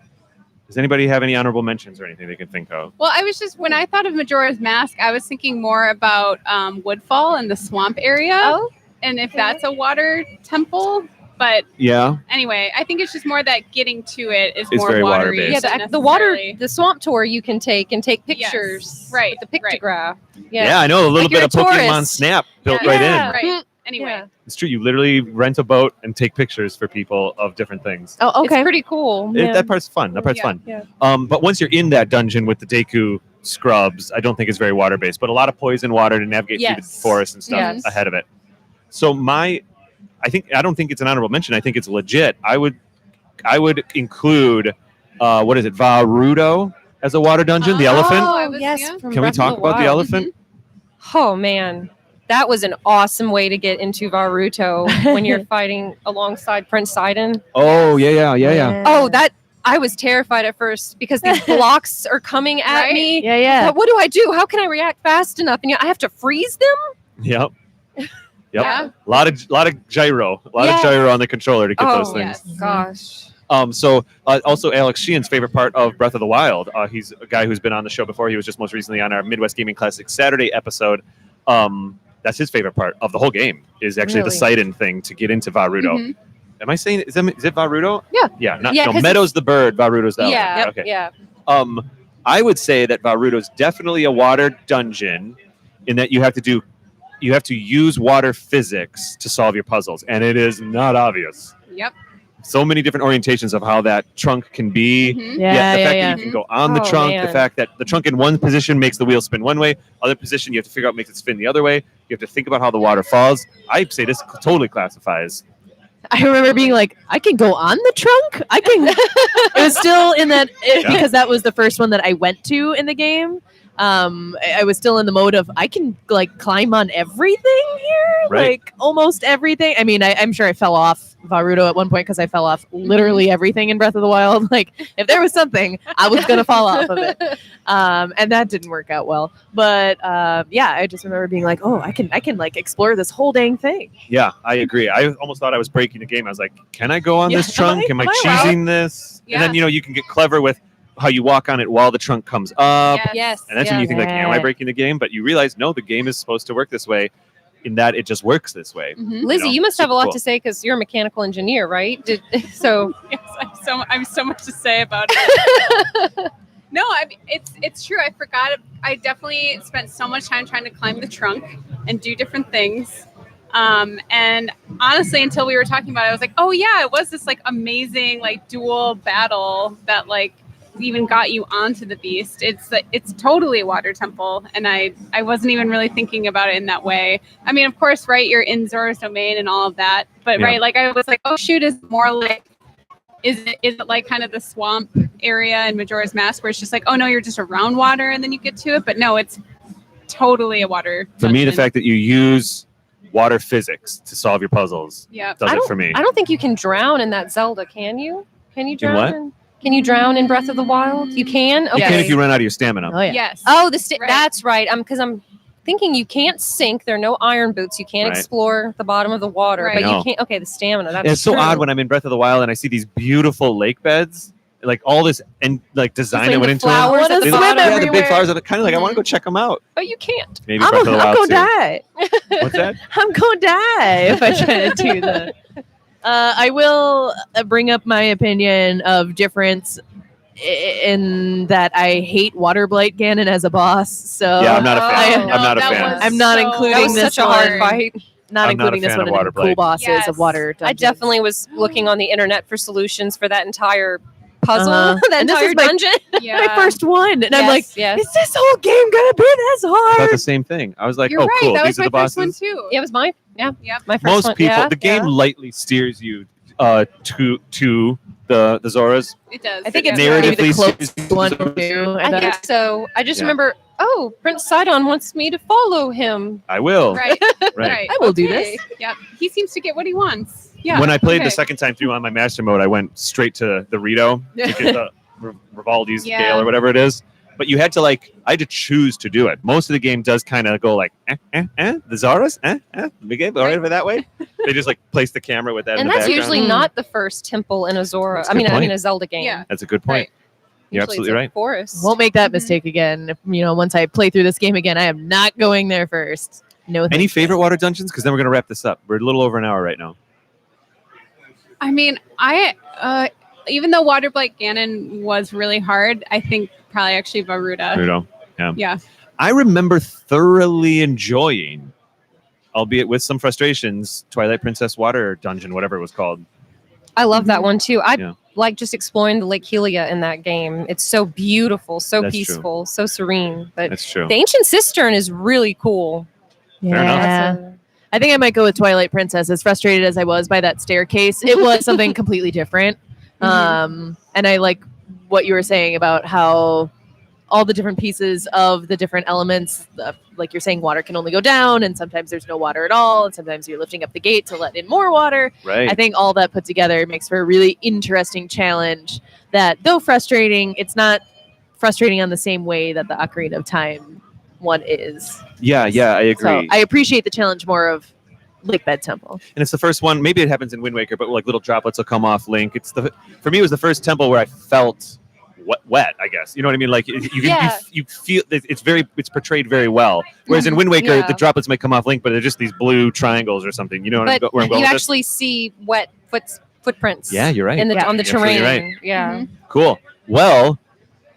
Does anybody have any honorable mentions or anything they can think of? Well, I was just when I thought of Majora's Mask, I was thinking more about Woodfall and the swamp area, Oh, and if that's a water temple. But Yeah. anyway, I think it's just more that getting to it is It's more very watery. water-based. yeah. than The water, necessarily- the swamp tour you can take and take Yes, pictures. right, With the right. pictograph. Yeah, I know. A little Like you're bit of a Pokemon tourist. Snap built Yeah. right Yeah. in. Right. Anyway, Yeah. It's true. You literally rent a boat and take pictures for people of different things. Oh, okay. It's pretty cool. That part's fun. That part's Yeah. fun. Yeah. But once you're in that dungeon with the Deku scrubs, I don't think it's very water based, but a lot of poison water to navigate through the Yes. forest and stuff Yes. ahead of it. So I don't think it's an honorable mention. I think it's legit. I would include what is it, Varudo as a water dungeon, the elephant. I was- yes. yeah. from Can we Breath of talk about the Wild. elephant? Oh man, that was an awesome way to get into Varuto when you're fighting alongside Prince Sidon. Oh yeah. Oh, that I was terrified at first because these blocks are coming at Right? me. Yeah. But what do I do? How can I react fast enough? And I have to freeze them. Yep. Yeah. A lot of gyro, Yes. gyro on the controller to get those things. yes. Gosh. So also Alex Sheehan's favorite part of Breath of the Wild. He's a guy who's been on the show before. He was just most recently on our Midwest Gaming Classic Saturday episode. That's his favorite part of the whole game is actually the Really? Sidon thing to get into Varudo. Mhm. Am I saying is it Varudo? Yeah. Yeah. Yeah, No, 'cause Meadow's the bird. Varudo's the Yeah. elephant. Okay. Yeah. I would say that Varudo's definitely a water dungeon in that you have to use water physics to solve your puzzles, and it is not obvious. Yep. So many different orientations of how that trunk can be. Mhm. Yeah. The fact Yeah. that you can go on the Oh, trunk, the man. fact that the trunk in one position makes the wheel spin one way, other position you have to figure out makes it spin the other way. You have to think about how the water falls. I'd say this totally classifies. I remember being like, I can go on the trunk. I can. It was still in that because that was the first one that I went to in the game. I was still in the mode of I can like climb on everything here, Right. like almost everything. I mean, I'm sure I fell off Varudo at one point because I fell off literally everything in Breath of the Wild. Like if there was something, I was gonna fall off of it, and that didn't work out well. But yeah, I just remember being like, oh, I can like explore this whole dang thing. Yeah, I agree. I almost thought I was breaking the game. I was like, can I go on this Yeah, trunk? Am I am I allowed? choosing this? Yeah. And then, you can get clever with how you walk on it while the trunk comes up. Yes. And that's when you think like, am I Yeah. breaking the game? But you realize, no, the game is supposed to work this way in that it just works this way. Mhm. Lizzie, know, you must have a super lot cool. to say because you're a mechanical engineer, right? So Yes, I'm so much to say about it. No, it's true. I forgot. I definitely spent so much time trying to climb the trunk and do different things. And honestly, until we were talking about it, I was like, oh yeah, it was this like amazing like dual battle that like even got you onto the beast. It's totally a water temple, and I wasn't even really thinking about it in that way. I mean, of course, right, you're in Zora's domain and all of that, but Yeah. right, like I was like, oh shoot, is more like is it like kind of the swamp area in Majora's Mask where it's just like, oh no, you're just around water and then you get to it, but no, it's totally a water For me, the dungeon. fact that you use water physics to solve your puzzles Yeah. does I it don't, for me. I don't think you can drown in that Zelda, can you? Can you drown? what? Can you drown in Breath of the Wild? You can? You Okay. can if you run out of your stamina. Oh yeah. Yes. Oh, Right. that's right. Because I'm thinking you can't sink. There are no iron boots. You can't Right. explore the bottom of the water. Right. But No. you can't. Okay, the stamina. That's And it's so true. odd when I'm in Breath of the Wild and I see these beautiful lake beds, like all this and like design Just that like went the into them. flowers wanna at the They swim look- bottom. yeah, the big everywhere. flowers. I'm kind of like, I want to go check them out. But you can't. Maybe Breath of the I'm Wild gonna too. die. What's that? I'm gonna die if I try to do that. I will bring up my opinion of difference in that I hate Water Blight Ganon as a boss. So Yeah, I'm not a fan. Oh, I'm not a that fan. was I'm not so- including That was this such a hard one. fight. not I'm not a including this fan one of in Water the cool Blight. bosses Yes. of Water I Dungeons. definitely was looking on the internet for solutions for that entire puzzle, Uh-huh. that And this entire is my- dungeon. Yeah. my first one, and I'm like, yes. is this whole game gonna be this I thought hard? the same thing. I was like, You're oh, right. cool. That These was are my the first one bosses. too. Yeah, it was mine. Yeah. Yep. My first Most one. people, Yeah, the game yeah. lightly steers you to the Zoras. It does. I think Yeah. it's maybe Narratively the closest steers you to one the Zoras. too. I think so. I just Yeah. remember, oh, Prince Sidon wants me to follow him. I will. Right. Right. Right. I will do Okay. this. Yep. He seems to get what he wants. Yeah. When I played okay. the second time through on my master mode, I went straight to the Rito to get the Rivaldi's Yeah. scale or whatever it is. But you had to I had to choose to do it. Most of the game does kind of go like, the Zoras, the game, all right over that way. They just place the camera with that in And the that's background. usually not the first temple in a Zora. That's a I mean, good I mean point. a Zelda game. Yeah. That's a good point. Right. You're Usually absolutely it's a right. Forest. Won't make that Mhm. mistake again. If, once I play through this game again, I am not going there first. No. Any thank you. favorite water dungeons? Because then we're going to wrap this up. We're a little over an hour right now. I mean, even though Water Blight Ganon was really hard, I think probably actually Varuda. Rudo. Yeah. I remember thoroughly enjoying, albeit with some frustrations, Twilight Princess Water Dungeon, whatever it was called. I love that one too. I Yeah. like just exploring the Lake Helia in that game. It's so beautiful, so That's true. peaceful, so serene. But That's true. the Ancient Cistern is really cool. Fair enough. Yeah. That's I think I might go with Twilight Princess. As frustrated as I was by that staircase, it was something completely different. And I like what you were saying about how all the different pieces of the different elements, like you're saying, water can only go down, and sometimes there's no water at all, and sometimes you're lifting up the gate to let in more water. Right. I think all that put together makes for a really interesting challenge that, though frustrating, it's not frustrating on the same way that the Ocarina of Time one is. Yeah, I agree. So I appreciate the challenge more of Lakebed Temple. And it's the first one. Maybe it happens in Wind Waker, but little droplets will come off Link. For me, it was the first temple where I felt wet. I guess you know what I mean. You feel it's portrayed very well. Whereas in Wind Waker, Yeah. the droplets might come off Link, but they're just these blue triangles or something. You know but where I'm going you with this? actually see wet footprints. Yeah, you're right. On the Yeah. terrain. Absolutely right. Yeah. Cool. Well,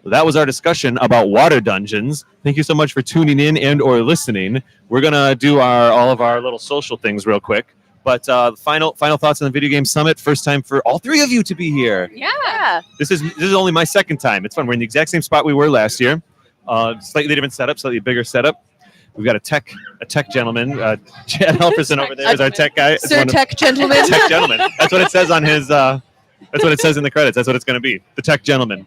that was our discussion about water dungeons. Thank you so much for tuning in and/or listening. We're gonna do all of our little social things real quick. But final thoughts on the Video Game Summit. First time for all three of you to be here. Yeah. This is only my second time. It's fun. We're in the exact same spot we were last year. Slightly different setup, slightly bigger setup. We've got a tech gentleman. Chad Helferson over there is our tech guy. It's Sir one of- Tech Gentleman. tech gentleman. That's what it says on his. That's what it says in the credits. That's what it's going to be. The tech gentleman.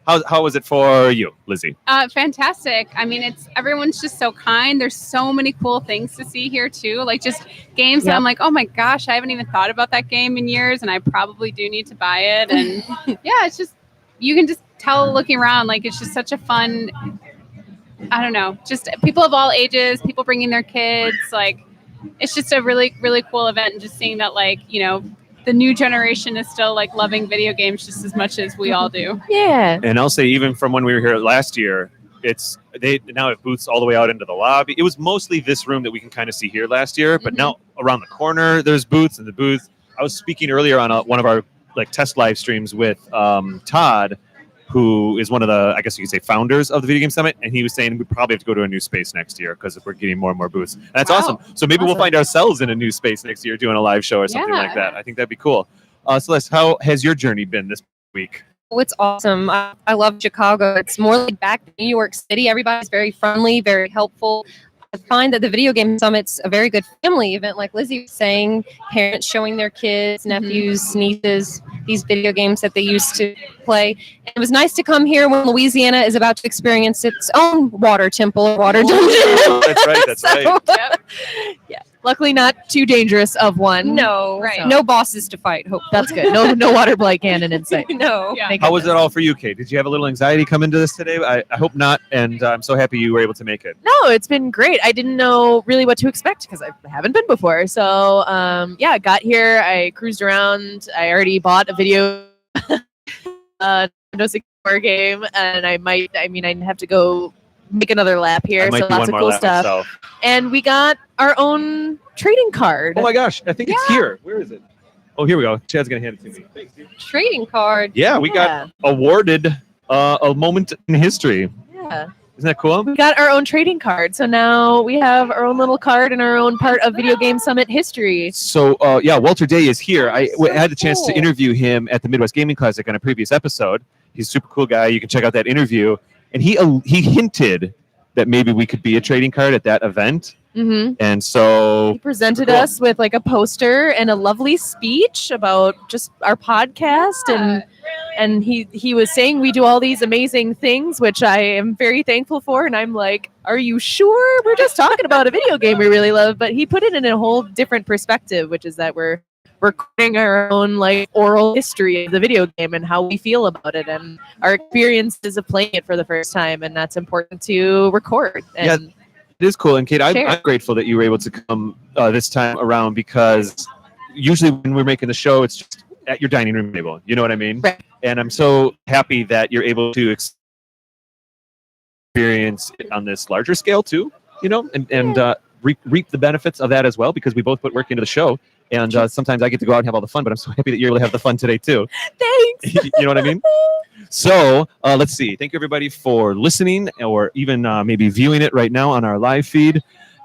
How was it for you, Lizzie? Fantastic. I mean, everyone's just so kind. There's so many cool things to see here too. Like just games that Yep. I'm like, oh my gosh, I haven't even thought about that game in years, and I probably do need to buy it. And yeah, it's just you can just tell looking around. Like it's just such a fun. I don't know, just people of all ages, people bringing their kids. Like it's just a really really cool event, and just seeing that the new generation is still loving video games just as much as we all do. Yeah. And I'll say, even from when we were here last year, they now have booths all the way out into the lobby. It was mostly this room that we can kind of see here last year, but now around the corner there's booths, and the booth. I was speaking earlier on one of our test live streams with Todd, who is one of the, I guess you could say, founders of the Video Game Summit, and he was saying we probably have to go to a new space next year because we're getting more and more booths. And that's Wow. awesome. So maybe we'll Awesome. find ourselves in a new space next year doing a live show or something Yeah. like that. I think that'd be cool. Celeste, how has your journey been this week? Oh, it's awesome. I love Chicago. It's more laid back than New York City. Everybody's very friendly, very helpful. I find that the video game summit's a very good family event, like Lizzie was saying, parents showing their kids, nephews, nieces, these video games that they used to play. And it was nice to come here when Louisiana is about to experience its own water temple or water dungeon. That's right. That's right. Yeah. Luckily, not too dangerous of one. No, Right. no bosses to fight. Hopefully. That's good. No water blight cannon in sight. No. Yeah. Thank How was it goodness. all for you, Kate? Did you have a little anxiety come into this today? I hope not, and I'm so happy you were able to make it. No, it's been great. I didn't know really what to expect because I haven't been before. So, yeah, got here. I cruised around. I already bought a video Nintendo 64 game, and I'd have to go make another lap here. I might So do lots one of more cool lap stuff. myself. And we got our own trading card. Oh my gosh, I think it's here. Where is it? Oh, here we go. Chad's gonna hand it to me. Thanks, dude. Trading card. Yeah, we got awarded a moment in history. Yeah. Isn't that cool? We got our own trading card. So now we have our own little card and our own part of Video Game Summit history. So, yeah, Walter Day is here. I had the chance to cool. interview him at the Midwest Gaming Classic on a previous episode. He's a super cool guy. You can check out that interview. And he hinted that maybe we could be a trading card at that event. Mm-hmm. And so He presented Cool. us with like a poster and a lovely speech about just our podcast, and he was saying we do all these amazing things, which I am very thankful for. And I'm like, are you sure? We're just talking about a video game we really love, but he put it in a whole different perspective, which is that we're recording our own like oral history of the video game and how we feel about it and our experiences of playing it for the first time, and that's important to record. And it is cool. And Kate, I'm Share. grateful that you were able to come this time around, because usually when we're making the show, it's just at your dining room table. You know what I mean? Right. And I'm so happy that you're able to experience it on this larger scale too, you know, and reap the benefits of that as well, because we both put work into the show. And sometimes I get to go out and have all the fun, but I'm so happy that you're able to have the fun today too. Thanks. You know what I mean? So let's see. Thank you everybody for listening, or even maybe viewing it right now on our live feed.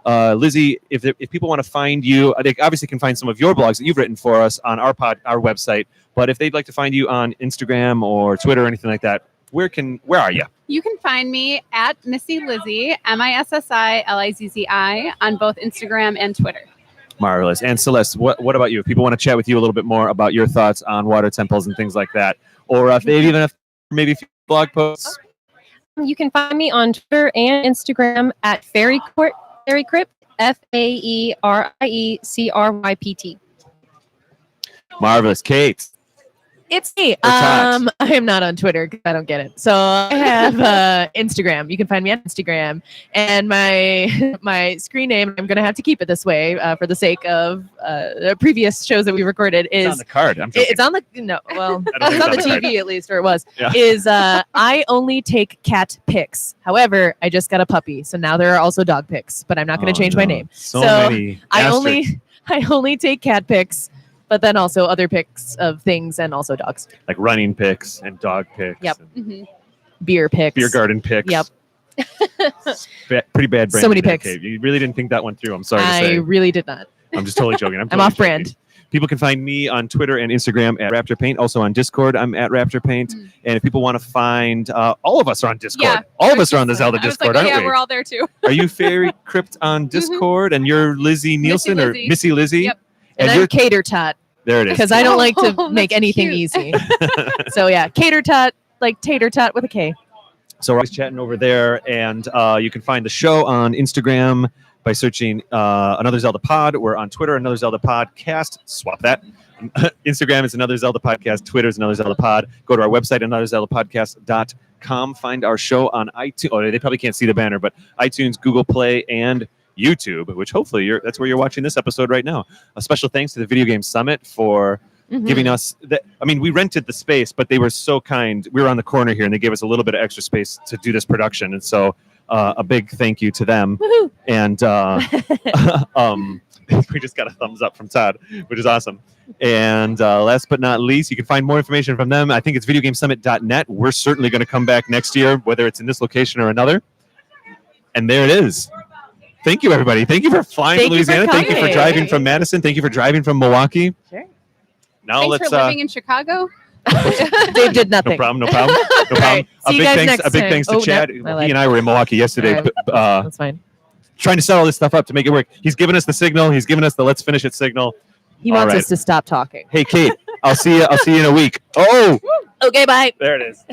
Lizzie, if people want to find you, they obviously can find some of your blogs that you've written for us on our website. But if they'd like to find you on Instagram or Twitter or anything like that, where are you? You can find me at Missy Lizzie, MissiliZzi, on both Instagram and Twitter. Marvelous. And Celeste, what about you? If people want to chat with you a little bit more about your thoughts on water temples and things like that, or if they even have maybe a few blog posts. You can find me on Twitter and Instagram at Fairycrypt, FAERIECRYPT. Marvelous. Kate. It's me. Tot. I am not on Twitter because I don't get it. So I have Instagram. You can find me on Instagram, and my screen name, I'm gonna have to keep it this way for the sake of the previous shows that we recorded. It's Is on the card. I'm joking. it's on the no? Well, I don't it's on the think it's on the TV at least, or it was. Yeah. Is I only take cat pics. However, I just got a puppy, so now there are also dog pics. But I'm not going to change my name. So So, many. I asterisks. only take cat pics, but then also other pics of things and also dogs. Like running pics and dog pics. Yep. And Mhm. Beer pics. beer garden pics. Yep. Pretty bad brand. So many there, pics. Kate. You really didn't think that one through. I'm sorry to I say. really did not. I'm just totally joking. I'm I'm totally off joking. brand. People can find me on Twitter and Instagram at Raptor Paint. Also on Discord, I'm at Raptor Paint. Mm. And if people want to find, all of us are on Discord. Yeah, All of us are on the Zelda I was Discord, like, oh, aren't yeah, we? we're all there too. Are you Fairy Crypt on Discord? And you're Lizzie Missy Neelsen or Lizzie. Missy Lizzie? Yep. And you're I'm Cater Tot there. It is. because I don't like to Oh, make that's anything cute. easy. So yeah, Cater Tot, like Tater Tot with a K. So we're always chatting over there, and you can find the show on Instagram by searching Another Zelda Pod. We're on Twitter, Another Zelda Podcast. Swap that. Instagram is Another Zelda Podcast. Twitter is Another Zelda Pod. Go to our website, AnotherZeldaPodcast.com. Find our show on iTunes. Oh, they probably can't see the banner, but iTunes, Google Play, and YouTube, which hopefully that's where you're watching this episode right now. A special thanks to the Video Game Summit for giving us that. I mean, we rented the space, but they were so kind. We were on the corner here, and they gave us a little bit of extra space to do this production, and so a big thank you to them. Woohoo. And we just got a thumbs up from Todd, which is awesome. And last but not least, you can find more information from them. I think it's videogamesummit.net. We're certainly going to come back next year, whether it's in this location or another. And there it is. Thank you, everybody. Thank you for flying Thank to you for Louisiana. Thank you for coming. driving from Madison. Thank you for driving from Milwaukee. Sure. Now Thanks let's for living in Chicago. Dave did No nothing. problem. No problem. No problem. right. See you guys next A big time. thanks to Oh, Chad. no, my He bad. and I were in Milwaukee yesterday, All right. That's fine. trying to set all this stuff up to make it work. He's given us the signal. He's given us the let's finish it signal. He All wants right. us to stop talking. Hey, Kate, I'll see you. I'll see you in a week. Oh, Okay, bye. there it is.